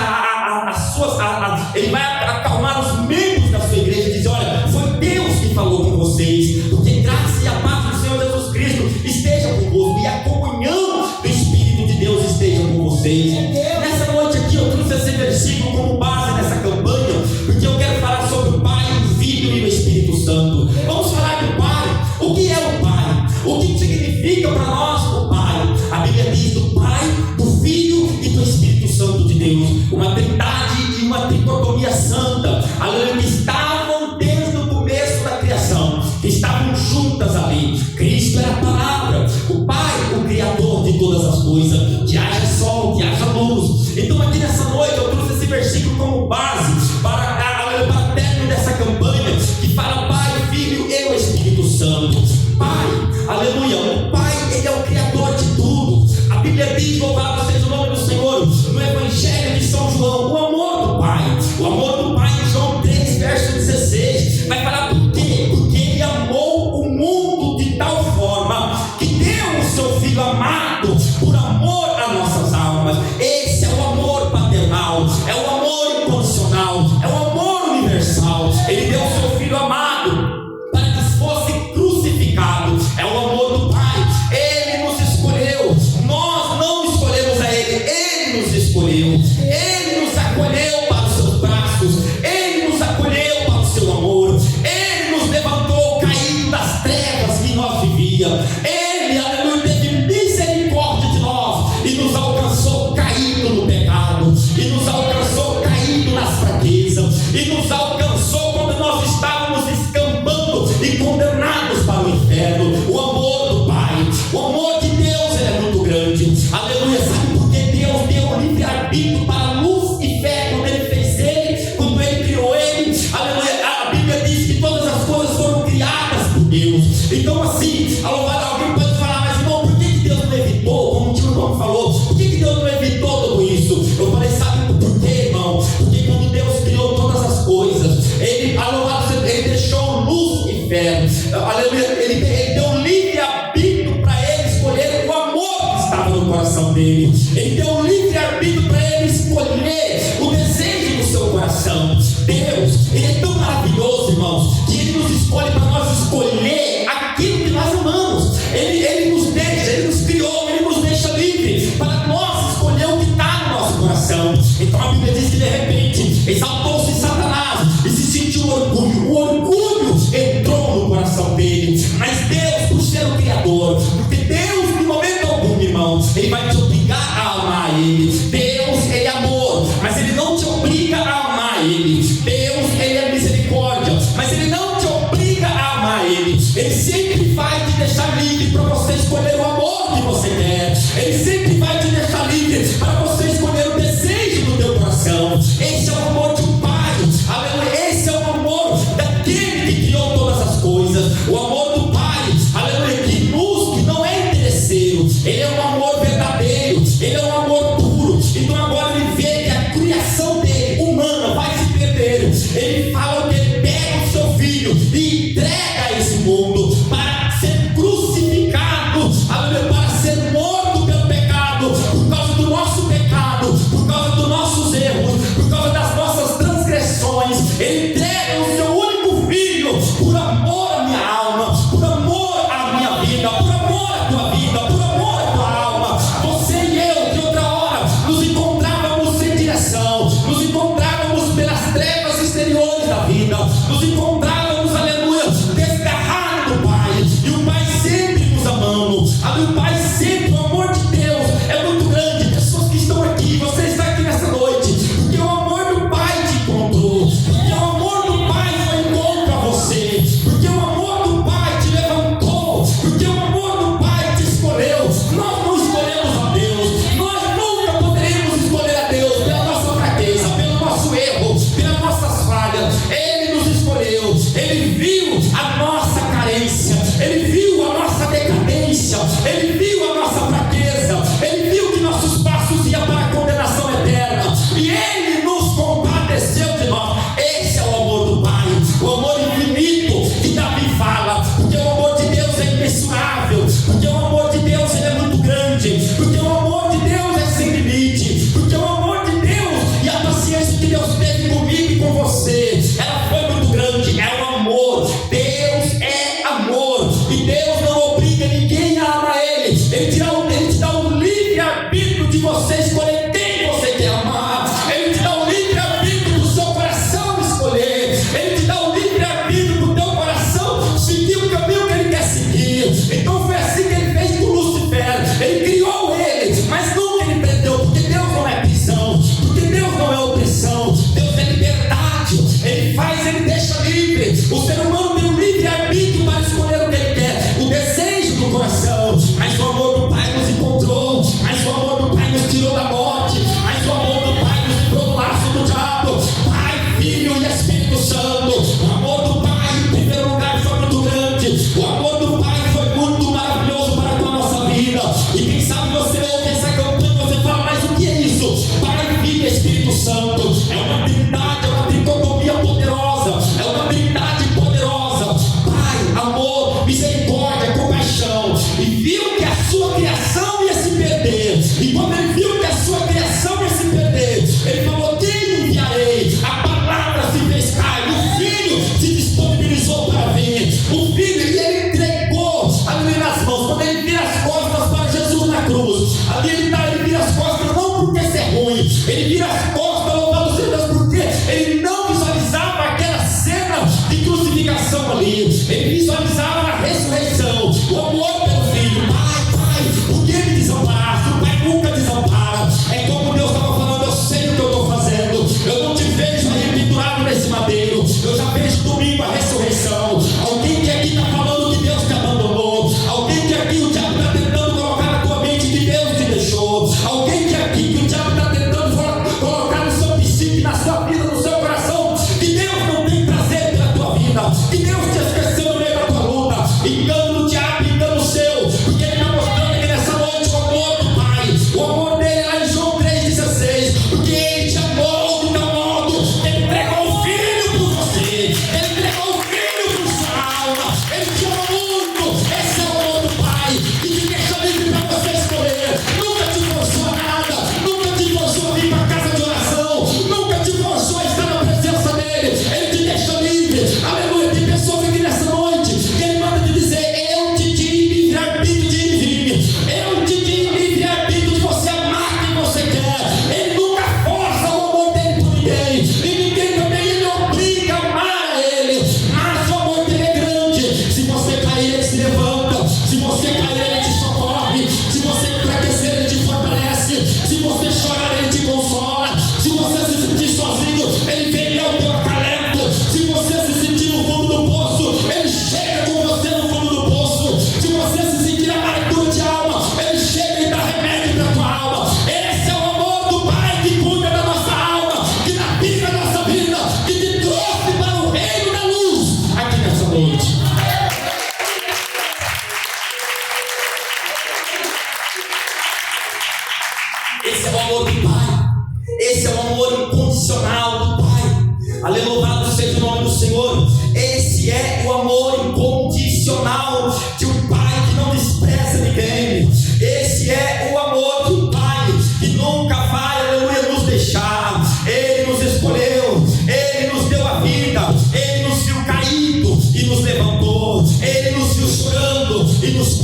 ele vai acalmar os membros da sua igreja, dizer, olha, foi Deus que falou com vocês, porque graça e a paz do Senhor Jesus Cristo esteja convosco, e a comunhão do Espírito de Deus esteja com vocês. Nessa noite aqui eu trouxe esse versículo como base nessa campanha, porque eu quero falar sobre o Pai, o Filho e o Espírito Santo. Vamos falar do Pai. O que é o Pai? O que significa para nós o Pai? A Bíblia diz do Pai, do Filho e do Espírito Santo de Deus, uma trindade e uma tricotomia santa, aleluia, que estavam desde o começo da criação, que estavam juntas ali. Cristo era a palavra, o Pai, o Criador de todas as coisas, que haja sol, que haja luz. Então aqui nessa noite eu trouxe esse versículo como base para o término dessa campanha, que fala Pai, Filho e o Espírito Santo. Pai, aleluia, o Pai, ele é o Criador de tudo. A Bíblia diz, louvado seja o nome do Senhor, no Evangelho de São João, o amor do Pai em João 3, verso 16, vai falar por quê? Porque ele amou o mundo de tal forma que deu o seu Filho amado por amor a nossas almas. Esse é o amor paternal, é o amor incondicional, é o amor universal. Ele deu o seu Filho amado para que fosse crucificado. É o amor do Pai. Ele nos escolheu, nós não escolhemos a Ele nos escolheu, Ele nos acolheu para os seus braços, Ele nos acolheu para o seu amor, Ele nos levantou caído das trevas que nós vivíamos. Ele, aleluia, teve misericórdia de nós e nos alcançou caído no pecado, e nos alcançou caído nas fraquezas, e nos alcançou quando nós estávamos escambando e condenados para o inferno. O amor do Pai, o amor de Deus, ele é muito grande, aleluia. Sabe por que Deus deu livre-arbítrio para luz e fé quando ele fez ele, quando ele criou ele? Aleluia. A Bíblia diz que todas as coisas foram criadas por Deus. Então assim, alguém pode falar, mas irmão, por que Deus não evitou? Como o tio irmão falou, por que Deus não evitou tudo isso? Eu falei, sabe por quê, irmão? Porque quando Deus criou todas as coisas, ele deixou luz e fé, aleluia, ele deu livre-arbítrio para ele escolher o amor que estava no coração dele. Ele deu livre-arbítrio para ele escolher o desejo do seu coração. Deus, ele é tão maravilhoso, irmãos, que ele nos escolhe para nós escolher aquilo que nós amamos. Ele nos deixa, ele nos criou, ele nos deixa livre para nós escolher o que está no nosso coração. Então a Bíblia diz que de repente exaltou-se Satanás e se sentiu orgulho. O orgulho entrou no coração dele, mas Deus, por ser o Criador, Ele vai te obrigar a amar Ele. Deus, Ele é amor, mas Ele não te obriga a amar Ele. Deus, Ele é misericórdia, mas Ele não te obriga a amar Ele. Ele sempre vai te deixar livre para você escolher o amor que você quer. Ele sempre vai te deixar livre para você escolher o desejo do teu coração. Esse é o amor de um pai. Aleluia. Esse é o amor daquele que criou todas as coisas. O amor do pai, aleluia, que não é interesseiro. Ele é um amor verdadeiro. Ele é um amor puro. Então agora ele vê que a criação dele, humana, vai se perder. Ele fala que ele pega o seu filho e entrega a esse mundo para ser crucificado, aleluia, para ser morto pelo pecado, por causa do nosso pecado, por causa dos nossos erros, por causa das nossas transgressões. Ele entrega o seu único filho por amor à minha alma, por amor à minha vida, por amor à tua vida, por amor à tua alma. Você e eu, que outra hora nos encontrávamos sem direção, nos encontrávamos pelas trevas exteriores da vida, nos encontrávamos, aleluia, desgarrados do Pai, e o Pai sempre nos amando, aleluia, o Pai sempre, o amor de Deus é muito grande. Pessoas que estão aqui, você está aqui nessa noite, porque o amor do Pai te encontrou, porque o amor do Pai foi contra você, porque o amor do Pai te levantou, porque o amor do Pai te escolheu. Nós não escolhemos a Deus, nós nunca poderíamos escolher a Deus pela nossa fraqueza, pelo nosso erro, pelas nossas falhas. Ele nos escolheu, Ele viu a nossa carência, Ele viu a nossa decadência, Ele viu a nossa fraqueza, Ele viu que nossos passos iam para a condenação eterna, e Ele nos compadeceu de nós. Esse é o amor do Pai, o amor infinito que Davi fala, porque o amor de Deus é imensurável, porque o amor de Deus ele é muito grande, porque o amor de Deus é sem limite, porque o amor de Deus e a paciência que Deus teve comigo e com você, ela foi muito grande. É o amor. Deus é amor, e Deus não obriga ninguém a amar Ele. Ele te dá um livre-arbítrio de você escolher quem você quer amar. Ele te dá um livre-arbítrio do seu coração escolher. Ele te dá um livre-arbítrio do teu coração seguir o caminho que Ele quer seguir. Então foi assim que Ele fez com Lúcifer. Ele criou ele, mas nunca Ele prendeu, porque Deus não é prisão, porque Deus não é opressão. Deus é liberdade. Ele faz, Ele deixa livre. O ser humano tem um livre-arbítrio para escolher o que ele quer, o desejo do coração. Mas o amor do Pai nos encontrou, mas o amor do Pai nos tirou da morte, mas o amor do Pai nos livrou do laço do diabo. Pai, Filho e Espírito Santo. O amor do Pai, em primeiro lugar, foi muito grande. O amor do Pai foi muito maravilhoso para com a nossa vida. E quem sabe você ouve essa campanha e você fala, mas o que é isso? Pai, Filho e Espírito Santo. É uma trindade, é uma tricotomia poderosa, é uma trindade poderosa. Pai, amor, misericórdia, compaixão. E viu que a sua criação ia se perder. E quando Ele viu que a sua criação ia se perder, Ele falou, quem enviarei? A palavra se fez carne, o Filho se disponibilizou para vir. O Filho, e Ele entregou ali nas mãos. Quando Ele vira as costas para Jesus na cruz, ali Ele vira as costas não porque isso é ruim, Ele vira as costas, louvado seja Deus, porque Ele não visualizava aquela cena de crucificação ali. Ele visualizava a ressurreição, o amor pelo Filho. Pai, por que me desamparaste? O Pai nunca desampara. É como Deus estava falando, eu sei o que eu estou fazendo. Eu não te vejo aí pendurado nesse madeiro, eu já vejo domingo a ressurreição. Alguém que aqui está falando que Deus te abandonou, alguém que aqui o diabo está tentando colocar na tua mente que Deus te deixou, alguém que aqui que o diabo está tentando colocar no seu psique, na sua vida, no seu coração, que Deus não tem prazer pela tua vida, que Deus te esqueceu no meio da tua luta. Engano do diabo, engano seu, porque Ele está mostrando aqui nessa noite o amor do Pai, o amor dele lá em João 3,16, porque Ele te amou de tal modo, Ele entregou o Filho por você, Ele entregou o Filho por sua alma, Ele te ama muito. Esse é o amor do Pai, que te deixa livre para você escolher. Nunca te forçou a nada, nunca te forçou a vir para a casa de oração, nunca te forçou a estar na presença dele. Ele te deixa livre. Aleluia. Tem pessoas aqui nessa noite que Ele manda te dizer, eu te di livre-arbítrio de vir, eu te di livre-arbítrio de você amar quem você quer. Ele nunca força o amor dele por ninguém, e ninguém também Ele obriga a amar a Ele, mas o amor dele é grande. Se você cair, Ele se levanta, se você cair, Ele te socorre, se você enfraquecer, Ele te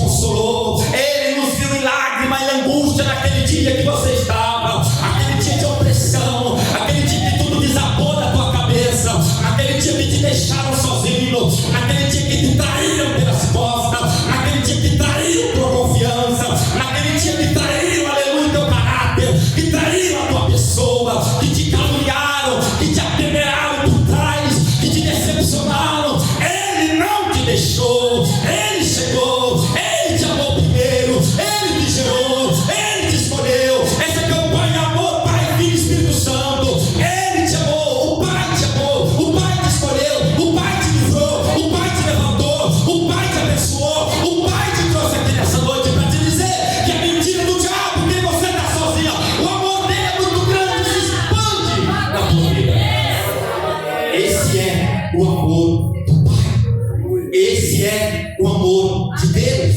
consolou, Ele nos viu em lágrima e angústia naquele dia que você estava, aquele dia de opressão, aquele dia que tudo desabou da tua cabeça, aquele dia que te deixaram sozinho, aquele dia que te traíram pelas costas, naquele dia que traíram tua confiança, naquele dia que traíram, aleluia, teu caráter, que traíram a tua pessoa, que te caluniaram, que te apedrejaram por trás, que te decepcionaram. Ele não te deixou, Ele chegou, Ele te amou primeiro, Ele te gerou, Ele te escolheu. Essa campanha amor, Pai, Filho e Espírito Santo. Ele te amou, o Pai te amou, o Pai te escolheu, o Pai te livrou, o Pai te levantou, o Pai te abençoou, o Pai te trouxe aqui nessa noite para te dizer que a mentira do diabo, que você está sozinha, o amor dele é muito grande, se expande na tua vida. Esse é o amor do Pai, esse é o amor de Deus,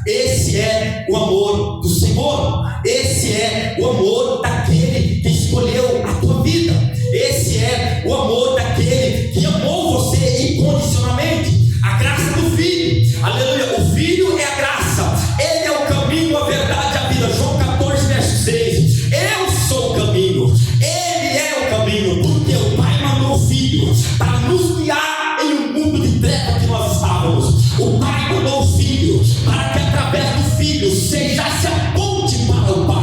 esse é o amor do Senhor, esse é o amor daquele que escolheu a tua vida, esse é o amor daquele que amou você incondicionalmente. A graça do Filho, aleluia, o Filho é a graça, Ele é o caminho, a verdade e a vida. João 14, verso 6, eu sou o caminho, Ele é o caminho, porque o Pai mandou o Filho para nos guiar em um mundo de treva que nós estávamos. O Pai mandou o Filho para que através do Filho sejasse a ponte para o Pai.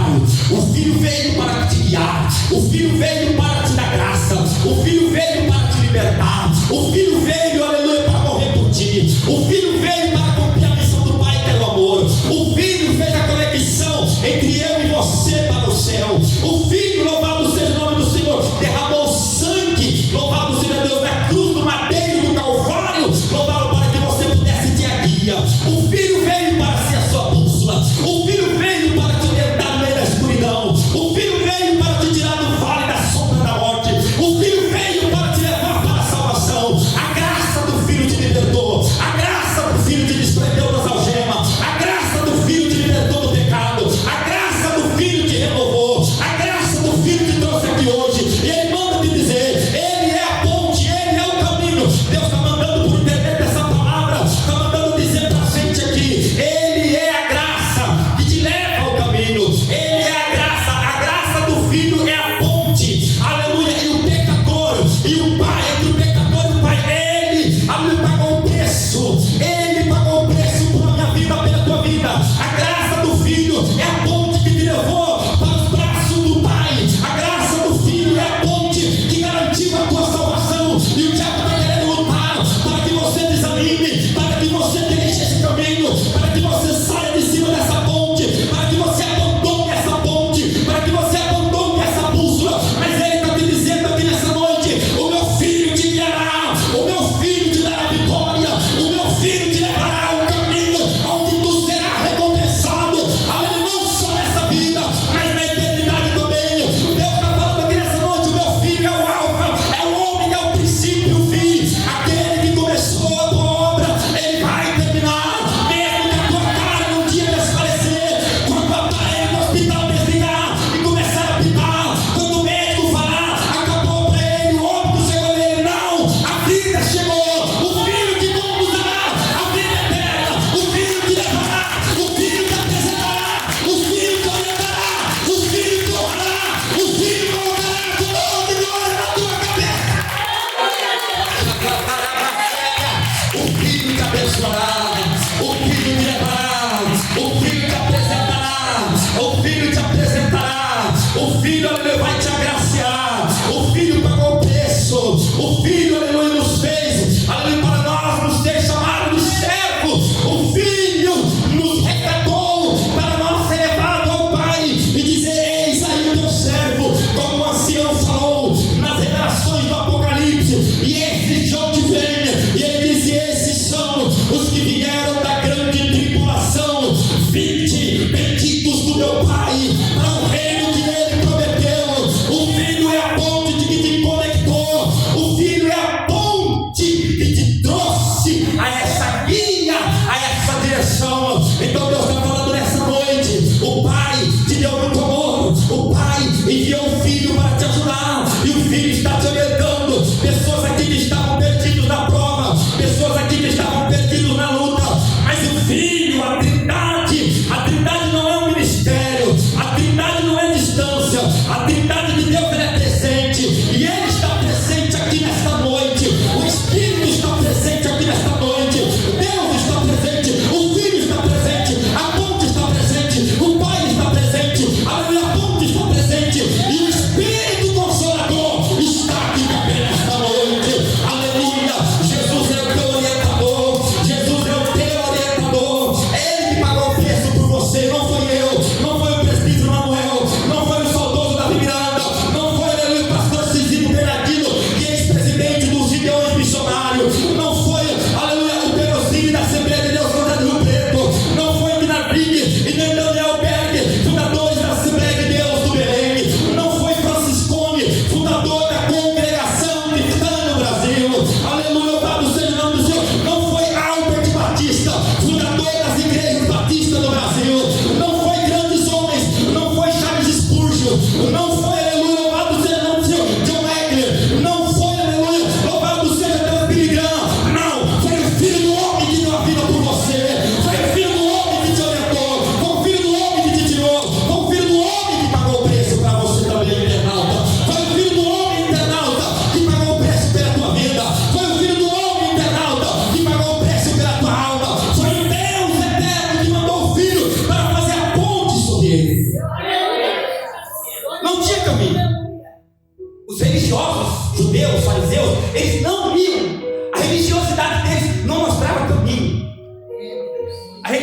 O Filho veio para te guiar, o Filho veio para te dar graça, o Filho veio para te libertar, o Filho veio, aleluia, para morrer por ti, o Filho veio para cumprir a missão do Pai, que é o amor. O Filho fez a conexão entre eu e você para o céu. O Filho, louvado seja o nome do Senhor, derramou sangue, louvado seja Deus, na cruz do madeiro do Calvário, louvado para que você pudesse ter a guia. O Filho veio para ser a sua bússola, o Filho veio para te orientar no meio da escuridão, o Filho veio para te tirar do vale da sombra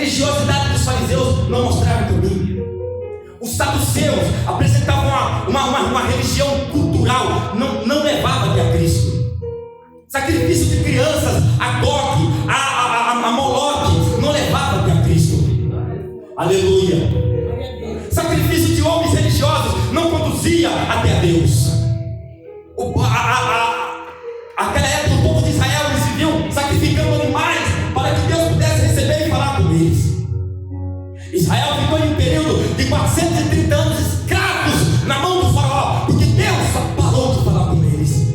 religiosidade dos fariseus não mostrava o caminho. Os saduceus apresentavam uma religião cultural, não levava até a Cristo. Sacrifício de crianças, a Gog, a Moloque, não levava até a Cristo. Aleluia. Sacrifício de homens religiosos não conduzia até a Deus. Aquela época o povo de Israel, eles viviam sacrificando animais para que Deus pudesse receber e falar com eles. Israel ficou em um período de 430 anos escravos na mão do faraó, porque Deus parou de falar com eles.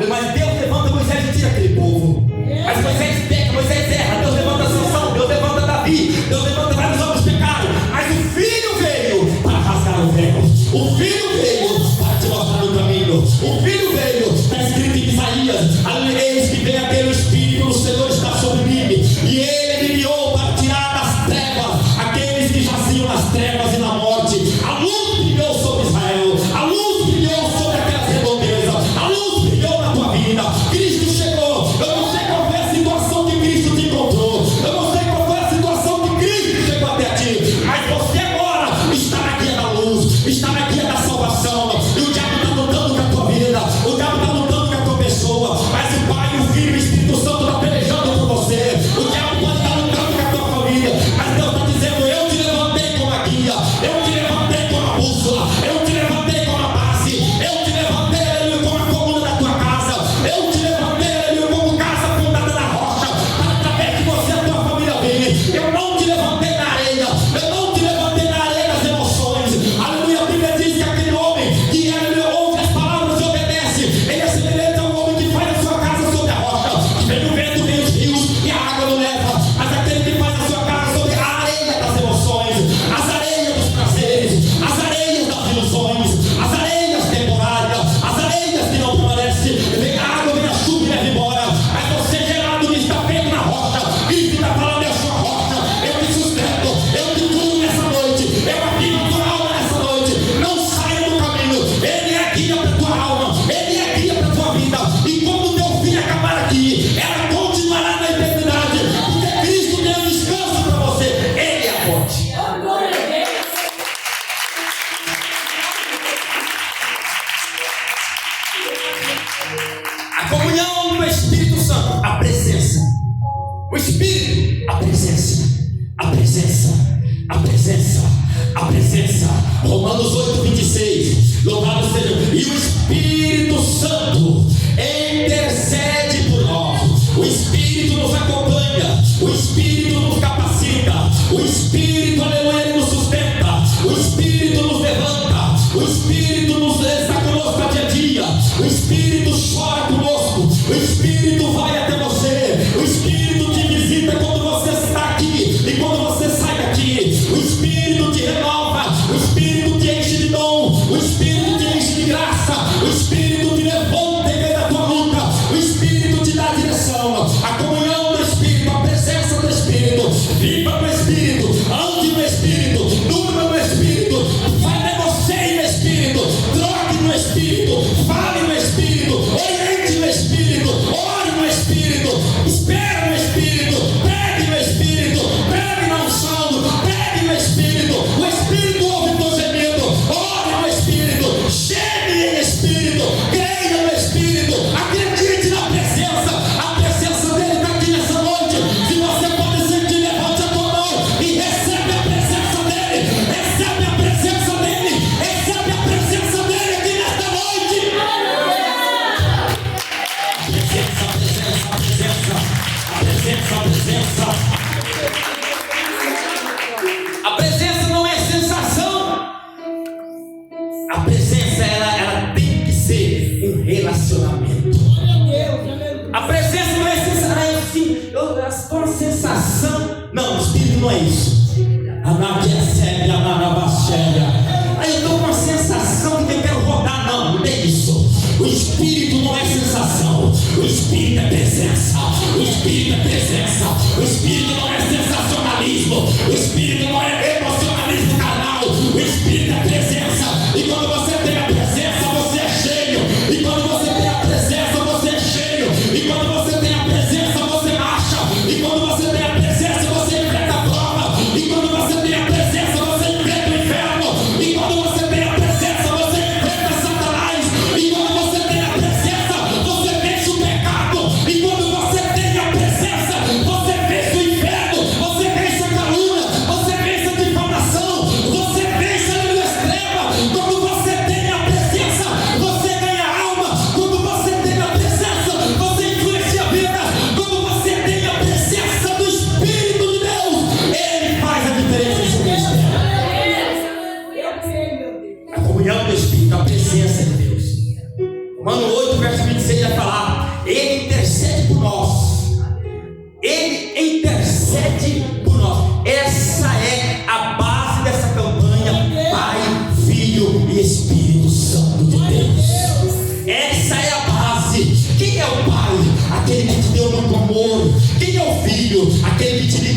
Mas Deus levanta Moisés e tira aquele povo. Mas Moisés peca, Moisés erra, Deus levanta Sansão, Deus levanta Davi, Deus levanta vários homens pecados. Mas o Filho veio para rasgar o véu. O Filho veio para te mostrar o caminho. O Filho veio, está escrito em Isaías: eis que vem aquele Espírito do Senhor está sobre mim, e Ele me enviou para tirar das trevas aqueles que jaziam nas trevas e na morte. A luz brilhou sobre Israel, a luz brilhou sobre aquelas redondezas, a luz brilhou na tua vida. Cristo chegou. Eu não sei qual foi a situação que Cristo te encontrou, eu não sei qual foi a situação que Cristo chegou até a ti, mas você agora está na guia da luz, está na guia da salvação. E o diabo está lutando com a tua vida, o diabo está lutando com a tua pessoa, mas o Pai, o Filho e o Espírito Santo está pelejando por você. O diabo pode estar lutando com a tua família, mas Deus está dizendo: eu te levantei como a guia, eu te levantei como a bússola, eu te levantei como a base, eu te levantei, aleluia, como a coluna da tua casa, eu te levantei, aleluia, como casa fundada na rocha, para através de você a tua família venha. Eu não te levantei na areia, eu não te levantei na areia das emoções. Aleluia, a Bíblia diz que aquele homem que, aleluia, ouve as palavras e obedece, ele é semelhante ao homem que faz a sua casa sobre a rocha, que vem o vento, vem os rios e a água não leva. Mas aquele que faz a sua casa sobre a areia das emoções, as areias dos prazeres, as areias das ilusões, as areias temporárias, as areias que não permanecem, vem a água, vem a chuva e leva embora. Mas você, gerado, que está feito na rocha, Cristo está falando: é a sua rocha, eu te sustento, eu te curo nessa noite, eu avivo a tua alma nessa noite. Não saia do caminho, Ele é guia para a tua alma, Ele é guia para a tua vida. E quando o teu fim acabar aqui, ela continuará na eternidade, porque Cristo tem um descanso para você. Ele é a fonte. A comunhão do Espírito Santo, a presença. O Espírito, a presença. A presença, a presença, a presença. Romanos 8:26. Louvado seja. E o Espírito Santo intercede por nós. O Espírito nos acompanha, o Espírito nos capacita, o Espírito, aleluia, ele nos sustenta, o Espírito nos levanta, o Espírito nos está conosco a dia a dia, o Espírito chora conosco, o Espírito vai até você, o Espírito te visita quando você está aqui e quando você sai daqui, o Espírito te renova, o Espírito te enche de dom, o Espírito te enche de graça, o Espírito te levanta em meio da tua luta, o Espírito te dá direção. A comunhão do Espírito, a presença do Espírito. Viva no Espírito, ande no Espírito, durma no Espírito, negocie no Espírito, troque no Espírito, fale no Espírito, oriente no Espírito, ore no Espírito, espere no Espírito, pregue no Espírito, pregue na unção, pregue no Espírito. O Espírito ouve teu gemido, ore no Espírito, geme em Espírito, creia no Espírito, acredite na presença. A presença dele está aqui nessa noite. Se você pode sentir, levante a tua mão e recebe a presença dele, recebe a presença dele, recebe a presença dele aqui nesta noite. A presença. A presença não é sensação. A presença, ela tem que ser um relacionamento. A presença não é sensação. Eu estou uma sensação. Não, o Espírito não é isso. Aí eu estou com uma sensação que eu quero rodar. Não tem isso. O Espírito não é sensação. O Espírito é presença. O Espírito é presença. O Espírito não é sensacionalismo. O Espírito não é emocionalismo carnal. O Espírito é presença. E quando você tem a presença, você é cheio. E quando você tem a presença, você é cheio. E quando você tem a presença, você marcha. E quando você tem a presença, você enfrenta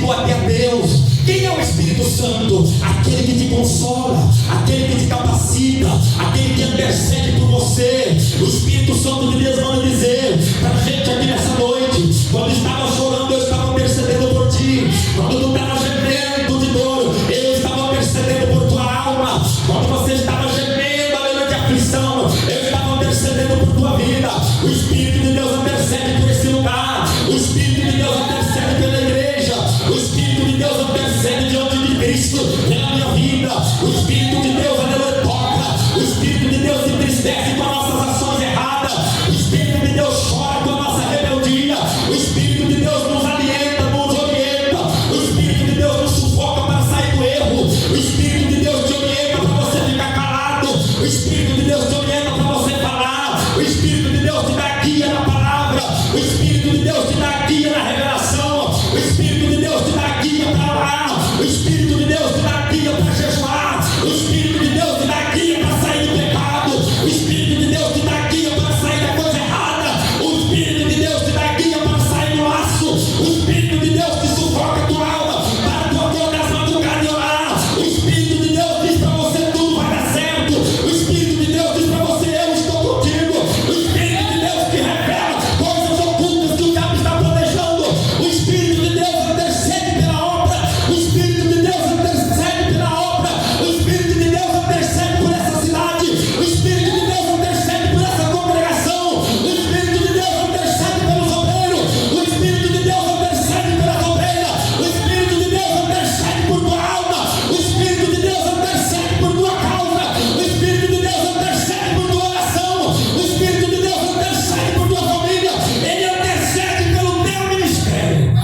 chegou até a Deus. Quem é o Espírito Santo? Aquele que te consola, aquele que te capacita, aquele que intercede por você. O Espírito Santo de Deus manda dizer para a gente aqui nessa noite: quando estava chorando, eu estava intercedendo por ti. Quando tu estava gemendo de dor, eu estava intercedendo por tua alma. Quando você estava gemendo, aleluia, de aflição, eu estava intercedendo por tua vida. O Espírito de Deus intercede por esse lugar. O Espírito de Deus intercede pela igreja. O Espírito de Deus intercede diante de Cristo pela minha vida. O Espírito de Deus, aleluia, toca. O Espírito de Deus se entristece com as nossas ações erradas. O Espírito de Deus chora com a nossa rebeldia. O Espírito de Deus nos alienta, nos orienta. O Espírito de Deus nos sufoca para sair do erro. O Espírito de Deus te orienta para você ficar calado. O Espírito de Deus te orienta para você falar. O Espírito de Deus te dá guia na palavra. O Espírito de Deus te dá guia na revelação. O Espírito de Deus te dá guia para orar. O Espírito de Deus te dá guia para jejuar. O Espírito de Deus te dá guia para sair do pecado. O Espírito de Deus te dá guia para sair da coisa errada. O Espírito de Deus te dá guia para sair do laço. O Espírito de Deus te sufoca a tua alma para tu acordar na madrugada e orar. O Espírito de Deus diz para você: tudo vai dar certo. O Espírito de Deus diz para você: eu estou contigo. O Espírito de Deus te revela coisas ocultas que o diabo está planejando. O Espírito de Deus intercede pela obra. O Espírito de Deus intercede pela obra. O Espírito de Deus intercede por essa cidade. O Espírito de Deus intercede por essa congregação. O Espírito de Deus intercede pelos obreiros. O Espírito de Deus intercede pelas ovelhas. O Espírito de Deus intercede por tua alma. O Espírito de Deus intercede por tua causa. O Espírito de Deus intercede por tua oração. O Espírito de Deus intercede por tua família. Ele intercede pelo teu ministério.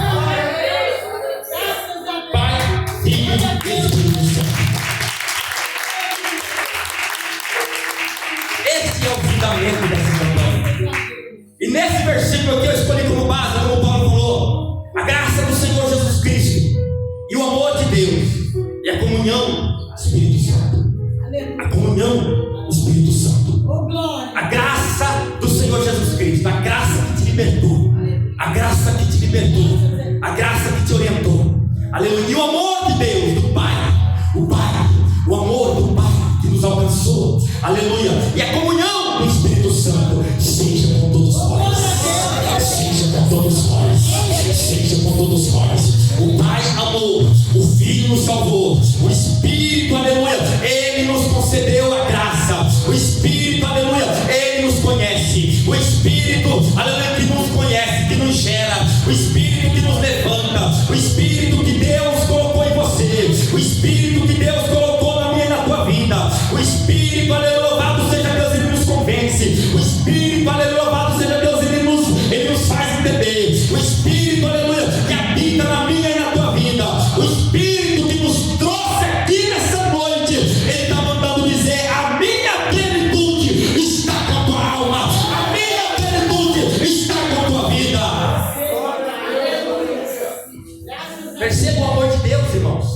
Pai, Filho e Espírito Santo. Esse é o fundamento dessa campanha. E nesse versículo aqui eu escolhi como base, como Paulo falou, a graça do Senhor Jesus Cristo e o amor de Deus e a comunhão do Espírito Santo. A comunhão do Espírito Santo. A graça do Senhor Jesus Cristo, a graça que te libertou, a graça que te libertou, a graça que te orientou. Aleluia. E o amor de Deus, do Pai, o amor do Pai que nos alcançou. Aleluia. E a comunhão do Espírito Santo seja com todos nós. Seja com todos nós. Seja com todos nós. O Pai amou, o Filho nos salvou, o Espírito, aleluia, Ele nos concedeu a graça. O Espírito, aleluia, Ele nos conhece. O Espírito, aleluia, que nos conhece, que nos gera. O Espírito que nos levanta. O Espírito que Deus colocou em você. O Espírito que Deus colocou na minha e na tua vida. O Espírito, aleluia, louvado seja Deus, Ele nos convence. O Espírito, aleluia, louvado seja Deus, Ele nos faz entender. O Espírito, aleluia, que habita na minha e na tua vida. O Espírito que nos trouxe aqui nessa noite, Ele está mandando dizer: a minha plenitude está com a tua alma. A minha plenitude está com a tua vida. Perceba o amor de Deus, irmãos.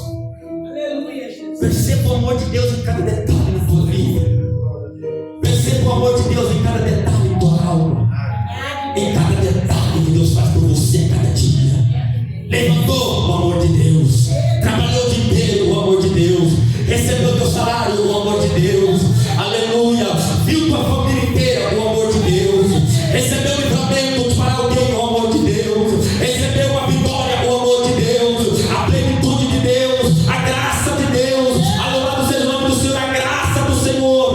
Perceba o amor de Deus em cada detalhe na tua vida. Perceba o amor de Deus em cada detalhe da tua alma. Em cada detalhe que Deus faz por você a cada dia. Levantou o amor de Deus. Trabalhou o dia inteiro, o amor de Deus. Recebeu teu salário, o amor de Deus. Aleluia. Viu tua família inteira, o amor de Deus. Recebeu livramento para alguém, o amor de Deus. Recebeu uma vitória, o amor de Deus. A plenitude de Deus, a graça de Deus. Louvado seja o nome do Senhor, a graça do Senhor.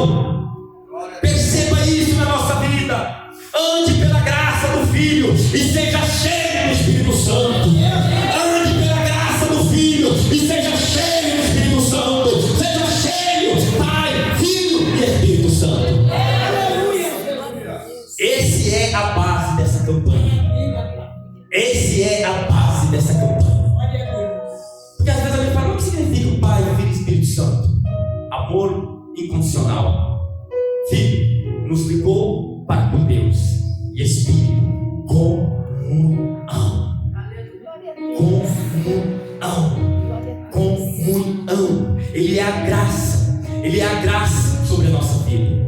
Perceba isso na nossa vida. Ande pela graça do Filho e seja cheio do Espírito Santo. Ande pela graça do Filho e seja cheio do Espírito Santo. Seja cheio, Pai, Filho e Espírito Santo. Esse é a base dessa campanha. Esse é a base dessa campanha. Porque às vezes alguém fala: o que significa o Pai, Filho e Espírito Santo? Amor incondicional. Filho nos ligou para com Deus. E Espírito, comunhão. Comunhão. Ele é a graça. Ele é a graça sobre a nossa vida.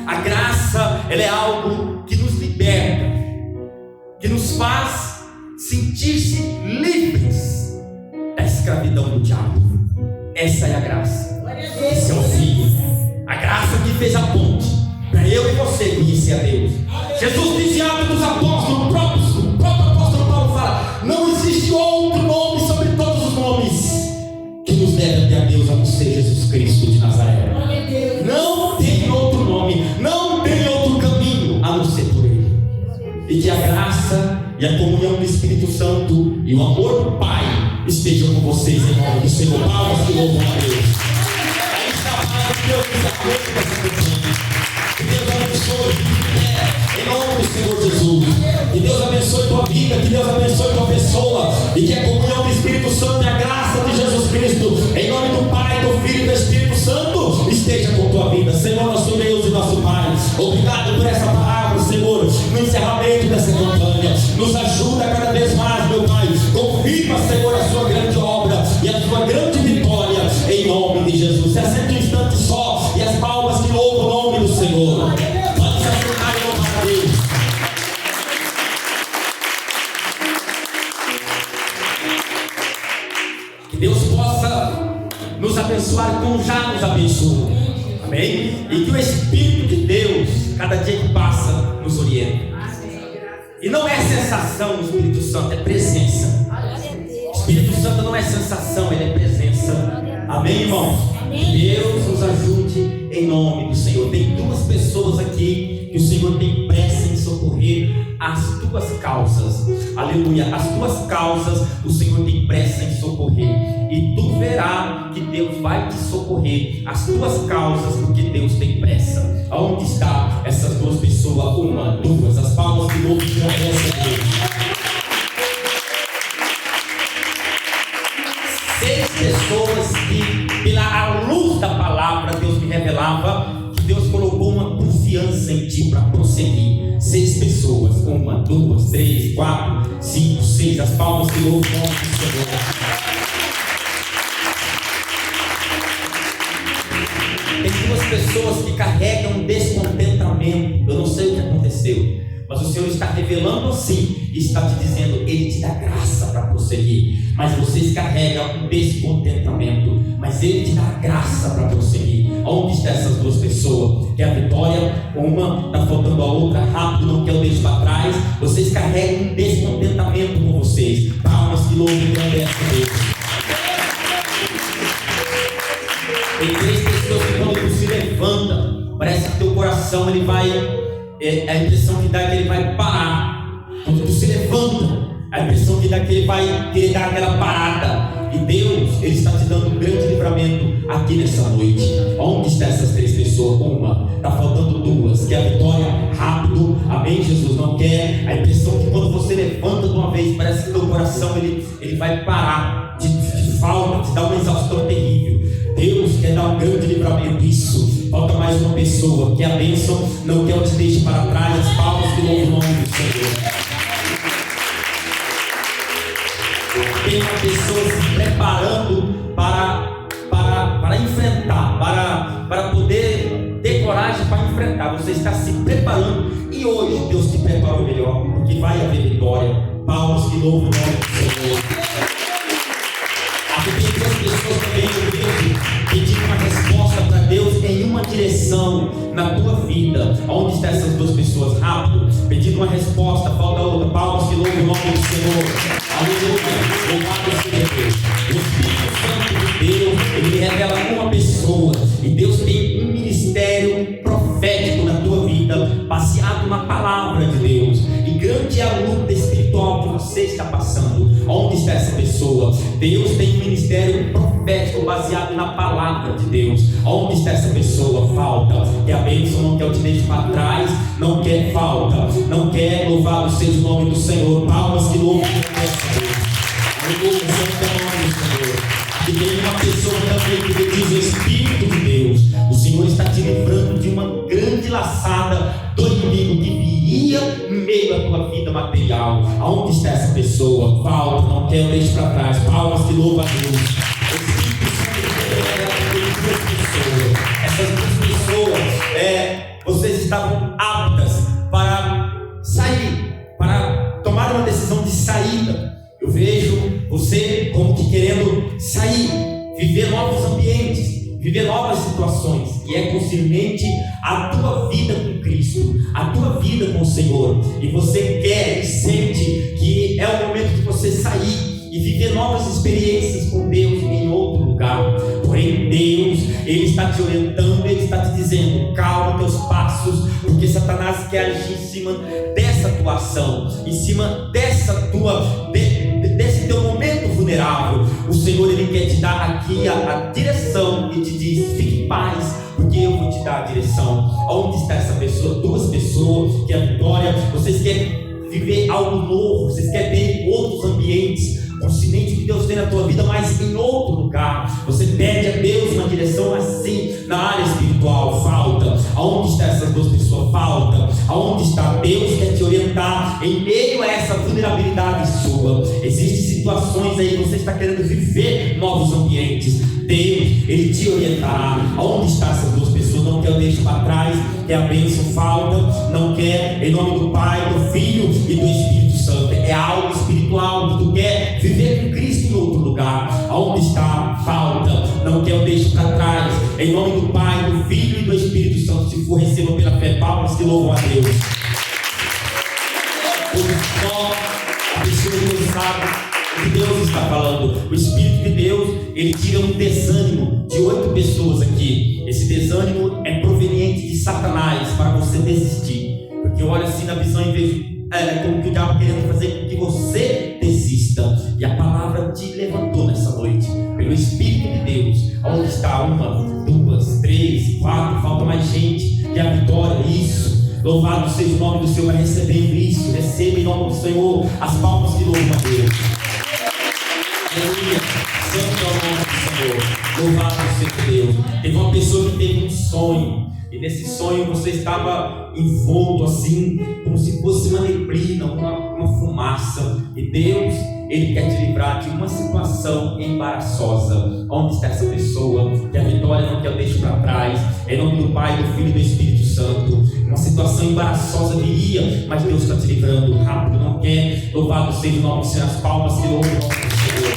A graça, ela é algo que nos liberta, que nos faz sentir-se livres. escravidão do diabo. Essa é a graça. Esse é o Filho. A graça que fez a ponte para eu e você conhecer a Deus. Jesus disse em Atos dos Apóstolos, o próprio apóstolo Paulo fala: não existe outro nome sobre todos os nomes que nos leve até a Deus, a não ser Jesus Cristo de Nazaré. Não tem outro nome, não tem outro caminho a não ser por Ele. E que a graça e a comunhão do Espírito Santo e o amor do Pai estejam com vocês em nome do Senhor. Palmas que louvam a Deus. Aí está a paz de Deus, nos abençoe dessa campanha. Que Deus abençoe em nome do Senhor Jesus. Que Deus abençoe tua vida, que Deus abençoe tua pessoa, e que a comunhão do Espírito Santo e a graça de Jesus Cristo, em nome do Pai, do Filho e do Espírito Santo, esteja com tua vida. Senhor, nosso Deus e nosso Pai, obrigado por essa palavra, Senhor, no encerramento dessa campanha. Nos ajuda cada vez mais, meu Pai. Confirma, Senhor, a sua grande obra e a sua grande vitória, em nome de Jesus. Se assente um instante só e as palmas que louvam o nome do Senhor. Pode se assentar e louvar a Deus. Que Deus possa nos abençoar como já nos abençoou. Amém? E que o Espírito de Deus, cada dia que passa, nos oriente. E não é sensação o Espírito Santo, é presença. O Espírito Santo não é sensação, ele é presença. Amém, irmãos? Que Deus nos ajude em nome do Senhor. Tem duas pessoas aqui que o Senhor tem pressa em socorrer as tuas causas. Aleluia. As tuas causas o Senhor tem pressa em socorrer. E tu verás que Deus vai te socorrer as tuas causas, porque Deus tem pressa. Aonde está essas duas pessoas? Uma, duas. As palmas de novo que agradecem a Deus. 6 pessoas que, pela luz da palavra, Deus me revelava que Deus colocou uma confiança em ti para prosseguir. 6 pessoas, 1, 2, 3, 4, 5, 6. As palmas que louvam o nome do Senhor. Tem 2 pessoas que carregam descontentamento. Eu não sei o que aconteceu, mas o Senhor está revelando assim e está te dizendo: Ele te dá graça para prosseguir. Mas vocês carregam um descontentamento, mas Ele te dá graça para prosseguir. Onde estão essas 2 pessoas? Que a vitória, uma está faltando a outra, rápido, não quer o deixo para trás. Vocês carregam um descontentamento com vocês. Palmas que louvam e agradecem a Deus. Tem 3 pessoas que quando tu se levanta, parece que teu coração ele vai, a impressão que dá é que ele vai parar. Quando tu se levanta, a impressão que dá é que ele vai querer dar aquela parada. E Deus, Ele está te dando um grande livramento aqui nessa noite. Onde estão essas 3 pessoas? Uma, está faltando 2. Quer a vitória rápido? Amém, Jesus? Não quer? A impressão que quando você levanta de uma vez, parece que teu coração ele vai parar. Te falta, te dá uma exaustão terrível. Deus quer dar um grande livramento. Isso. Falta mais uma pessoa. Quer a bênção? Não quer, eu te deixe para trás. As palmas que louvam o nome do Senhor. Tem uma pessoa se preparando para enfrentar, para poder ter coragem para enfrentar. Você está se preparando e hoje Deus te preparou melhor, porque vai haver vitória. Palmas que louvam o nome do Senhor. Aqui tem 2 pessoas também que eu vejo pedindo uma resposta para Deus em uma direção na tua vida. Onde estão essas 2 pessoas? Rápido, pedindo uma resposta, falta outra. Palmas que louvam o nome do Senhor. Aleluia, louvado seja Deus. O Espírito Santo de Deus, Ele me revela uma pessoa. E Deus tem um ministério profético na tua vida, baseado na palavra de Deus. E grande é a luta espiritual que você está passando. Onde está essa pessoa? Deus tem um ministério profético baseado na palavra de Deus. Onde está essa pessoa? Falta. Que a bênção não quer eu te deixe para trás. Não quer falta. Não quer, louvado seja o nome do Senhor. Palmas que louvam a Deus. Aleluia, santo é o nome do Senhor. E tem uma pessoa também que diz: o Espírito de Deus, o Senhor está te livrando de uma grande laçada do inimigo que viria em meio à tua vida material. Aonde está essa pessoa? Falta, não quer, deixe para trás. Palmas que louva a Deus. O Espírito Santo de Deus, essas 2 pessoas, vocês estavam aptas para sair, para tomar uma decisão de saída. Eu vejo você como que querendo viver novos ambientes, viver novas situações, que é concernente à tua vida com Cristo, a tua vida com o Senhor, e você quer e sente que é o momento de você sair e viver novas experiências com Deus em outro lugar. Porém Deus, Ele está te orientando, Ele está te dizendo: calma teus passos, porque Satanás quer agir em cima dessa tua ação, em cima desse teu momento vulnerável. O Senhor, Ele quer te dar aqui a direção e te diz: fique em paz, porque eu vou te dar a direção. Onde está essa pessoa? Duas pessoas, que é a Vitória. Vocês querem viver algo novo, vocês querem ter outros ambientes, consciente que Deus tem na tua vida, mas em outro lugar. Você pede a Deus uma direção assim na área espiritual, falta. Aonde está essas duas pessoas? Falta. Aonde está? Deus quer te orientar em meio a essa vulnerabilidade sua. Existem situações aí que você está querendo viver novos ambientes. Deus, Ele te orientará. Aonde está essas duas pessoas? Não quer, eu deixo para trás, quer a bênção, falta. Não quer, em nome do Pai, do Filho e do Espírito Santo. É algo espiritual que tu quer viver com Cristo em outro lugar. Aonde está? Falta. Não quer, eu deixo para trás, em nome do Pai, do Filho e do Espírito Santo. Se for, receba pela fé. Palmas que louvam a Deus. Só a pessoa que não sabe o que Deus está falando. O Espírito de Deus, Ele tira um desânimo de 8 pessoas aqui. Esse desânimo é proveniente de Satanás para você desistir. Porque eu olho assim na visão e vejo como que o diabo querendo fazer com que você desista. E a palavra te levantou nessa noite pelo Espírito de Deus. Onde está? 1, 2, 3, 4, falta mais gente. E a vitória, isso. Louvado seja o nome do Senhor. Vai recebendo isso. Receba em nome do Senhor as palmas que louvam a Deus. Aleluia. Santo é o nome do Senhor. Louvado seja Deus. Teve uma pessoa que teve um sonho. E nesse sonho você estava envolto assim, como se fosse uma neblina, uma fumaça. E Deus, Ele quer te livrar de uma situação embaraçosa. Onde está essa pessoa? Que a vitória não quer, eu deixo para trás. Em nome do Pai, do Filho e do Espírito Santo. Uma situação embaraçosa viria, mas Deus está te livrando rápido, não quer. Louvado seja o nome do Senhor. As palmas que louvam o nome do Senhor.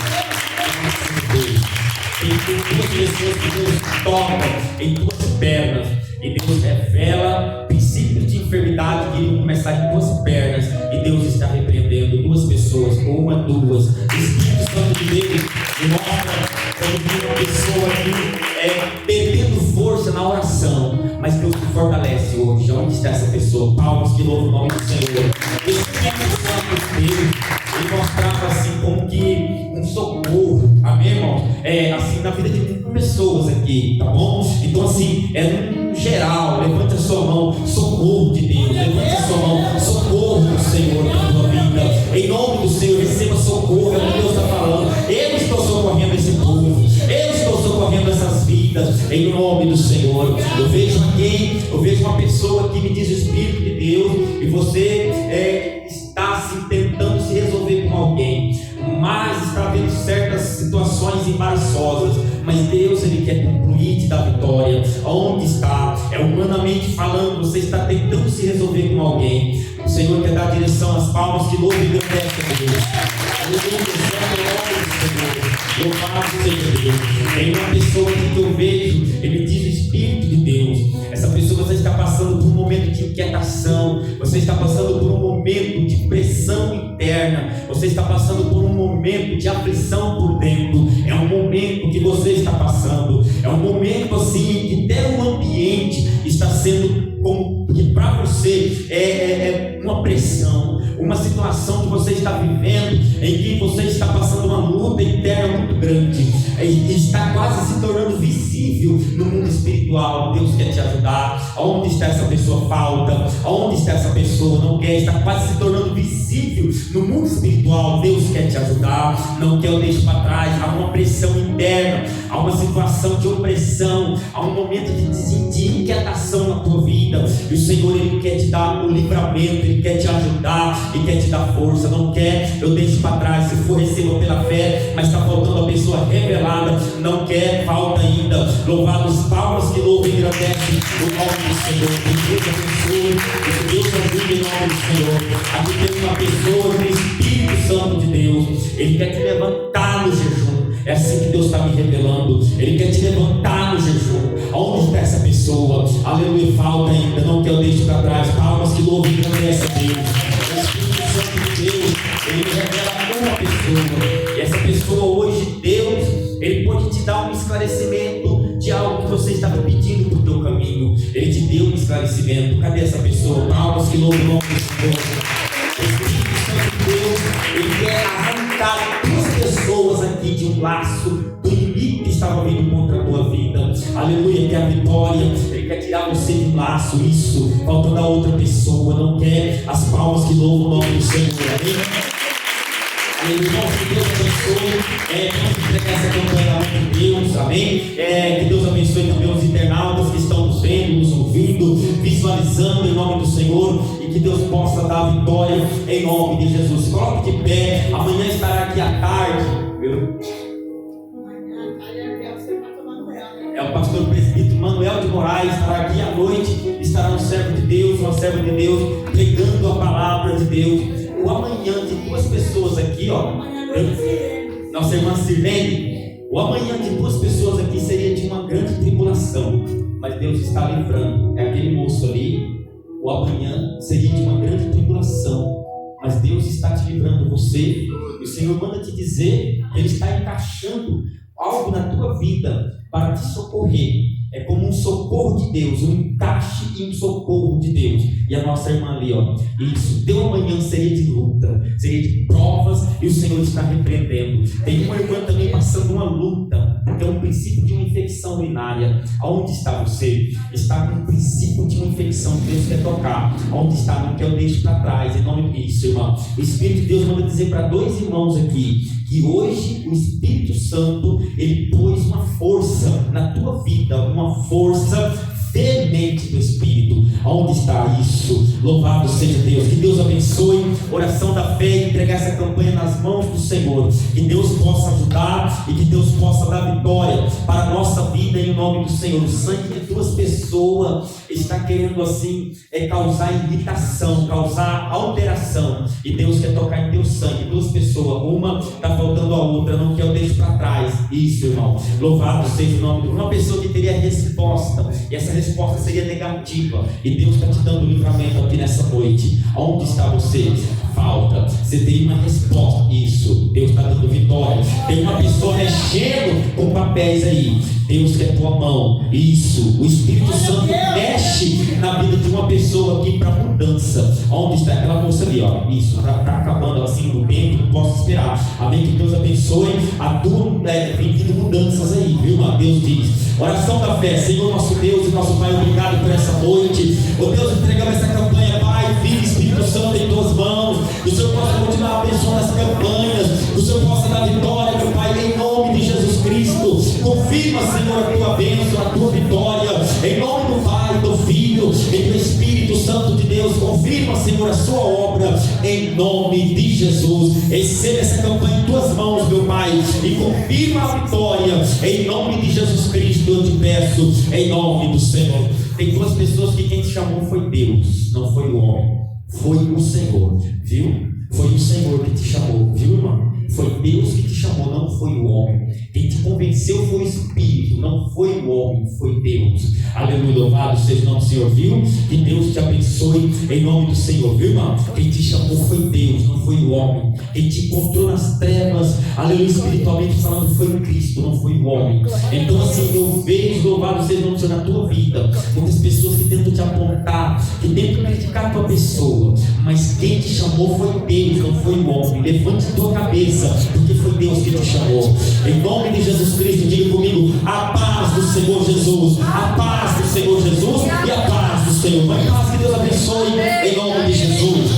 Tem duas pessoas que Deus toca em tuas pernas. E Deus revela princípios de enfermidade que iriam começar em tuas pernas. E Deus está repreendendo 2 pessoas, 1, 2. O Espírito Santo de Deus me mostra quando tem uma pessoa aqui perdendo força na oração. Mas Deus te fortalece hoje. Onde está essa pessoa? Palmas que louvam o nome do Senhor. O Espírito Santo de Deus, Ele mostrava assim como que um socorro. Amém, irmão? Assim na vida de pessoas aqui, tá bom? Então assim, no geral, levante a sua mão, socorro de Deus, levante a sua mão, socorro do Senhor na tua vida, em nome do Senhor, receba socorro, é o que Deus está falando. Eu estou socorrendo esse povo, eu estou socorrendo essas vidas, em nome do Senhor. Eu vejo uma pessoa que me diz o Espírito de Deus, e você está se tentando se resolver com alguém, mas está vendo certas situações embaraçosas, mas Deus, Ele quer concluir, te dar vitória. Onde está? Humanamente falando, você está tentando se resolver com alguém. O Senhor quer dar direção às palmas que louvam e agradecem a Deus. Louvado seja Deus. Tem uma pessoa que eu vejo, Ele diz o Espírito de Deus. Essa pessoa, você está passando por um momento de inquietação, você está passando por um momento de pressão interna, você está passando por um momento de aflição por dentro. É um momento que você está passando, é um momento assim que até o ambiente está sendo como que para você é uma pressão, uma situação que você está vivendo, em que você está passando uma luta interna muito grande, e está quase se tornando visível no mundo espiritual. Deus quer te ajudar. Aonde está essa pessoa? Falta. Aonde está essa pessoa? Não quer, está quase se tornando visível no mundo espiritual. Deus quer te ajudar. Não quer, eu deixo para trás. Há uma pressão interna, há uma situação de opressão, há um momento de inquietação na tua vida, e o Senhor, Ele quer te dar o livramento, Ele quer te ajudar e quer te dar força. Não quer, eu deixo para trás. Se for, receba pela fé, mas está faltando a pessoa revelada. Não quer, falta ainda. Louvados, palmas que louvam e agradecem o nome do Senhor. Que Deus abençoe, que Deus ajude em nome do Senhor. Aqui tem uma pessoa, o Espírito Santo de Deus, Ele quer te levantar no jejum. É assim que Deus está me revelando. Ele quer te levantar no jejum. Aonde está essa pessoa? Aleluia, falta ainda, não que eu deixe para trás. Palmas que louvam e agradecem a Deus. O Espírito Santo de Deus, ele me revela uma pessoa. E essa pessoa hoje, Deus, ele pode te dar um esclarecimento de algo que você estava pedindo para o teu caminho. Ele te deu um esclarecimento. Cadê essa pessoa? Palmas que louvam o nome do Senhor. O Espírito Santo de Deus, ele quer arrancar duas pessoas aqui de um laço do inimigo que estava vindo contra a tua vida. Aleluia, quer a vitória. Ele quer tirar você de um laço. Isso, faltando a outra pessoa. Não quer as palmas que louvam o nome do Senhor. Amém? Irmãos, que Deus abençoe. Vamos entregar essa campanha na mão de Deus, amém? Que Deus abençoe também os internautas que estão nos vendo, nos ouvindo, visualizando em nome do Senhor, e que Deus possa dar vitória em nome de Jesus. Coloque de pé. Amanhã estará aqui à tarde, viu? O pastor presbítero Manuel de Moraes estará aqui à noite. Estará um servo de Deus, uma serva de Deus, pregando a palavra de Deus. O amanhã de duas pessoas aqui, nossa irmã Sirlene, o amanhã de duas pessoas aqui seria de uma grande tribulação, mas Deus está livrando. É aquele moço ali. O amanhã seria de uma grande tribulação, mas Deus está te livrando você. E o Senhor manda te dizer que Ele está encaixando algo na tua vida para te socorrer. É como um socorro de Deus, um encaixe e um socorro de Deus. E a nossa irmã ali, isso, teu amanhã seria de luta, seria de provas, e o Senhor está repreendendo. Tem uma irmã também passando uma luta, porque é um princípio de uma infecção urinária. Aonde está você? Está com um princípio de uma infecção que Deus quer tocar. Aonde está? Não quer eu deixo para trás, em nome disso, irmão. O Espírito de Deus manda dizer para dois irmãos aqui, que hoje o Espírito Santo, ele pôs uma força na tua vida, uma força veemente do Espírito. Aonde está isso? Louvado seja Deus. Que Deus abençoe. Oração da fé, entregar essa campanha nas mãos do Senhor. Que Deus possa ajudar e que Deus possa dar vitória para a nossa vida em nome do Senhor. O sangue de duas pessoas está querendo assim causar irritação, causar alteração, e Deus quer tocar em teu sangue. Duas pessoas, uma está faltando a outra, não quer eu deixo para trás. Isso, irmão. Louvado seja o nome de uma pessoa que teria resposta, e essa resposta seria negativa, e Deus está te dando livramento aqui nessa noite. Aonde está você? Falta, você teria uma resposta. Isso, Deus está dando vitória. Tem uma pessoa mexendo com papéis aí, Deus quer tua mão. Isso, o Espírito Santo mexe na vida de uma pessoa aqui para mudança. Onde está aquela moça ali, isso, está acabando assim no tempo, não posso esperar. Amém, que Deus abençoe a tua vem vindo mudanças aí, viu, irmão? Deus diz. Oração da fé. Senhor nosso Deus e nosso Pai, obrigado por essa noite. Deus, entregamos essa campanha, Pai, Filho e Espírito Santo em tuas mãos. Que o Senhor possa continuar abençoando as campanhas, que o Senhor possa dar vitória, meu Pai, em nome de Jesus Cristo. Confirma, Senhor, a tua bênção, a tua vitória, em nome do Pai, do Filho e do Espírito Santo de Deus. Confirma, Senhor, a sua obra, em nome de Jesus. Receba essa campanha em tuas mãos, meu Pai, e confirma a vitória, em nome de Jesus Cristo. Eu te peço, em nome do Senhor. Tem duas pessoas que quem te chamou foi Deus, não foi o homem, foi o Senhor, viu? Foi o Senhor que te chamou, viu, irmão? Foi Deus que te chamou, não foi o homem. Quem te convenceu foi o Espírito, não foi o homem, foi Deus. Aleluia, louvado seja o nome do Senhor, viu? Que Deus te abençoe em nome do Senhor, viu, irmão? Quem te chamou foi Deus, não foi o homem. Quem te encontrou nas trevas, aleluia, espiritualmente falando, foi Cristo, não foi o homem. Então assim, eu vejo, louvado seja o nome do Senhor, na tua vida, muitas pessoas que tentam te apontar, que tentam criticar a tua pessoa, mas quem te chamou foi Deus, não foi o homem. Levante tua cabeça, porque foi Deus que te chamou. Em nome de Jesus Cristo, diga comigo: a paz do Senhor Jesus, a paz do Senhor Jesus e a paz do Senhor. Mas paz, que Deus abençoe em nome de Jesus.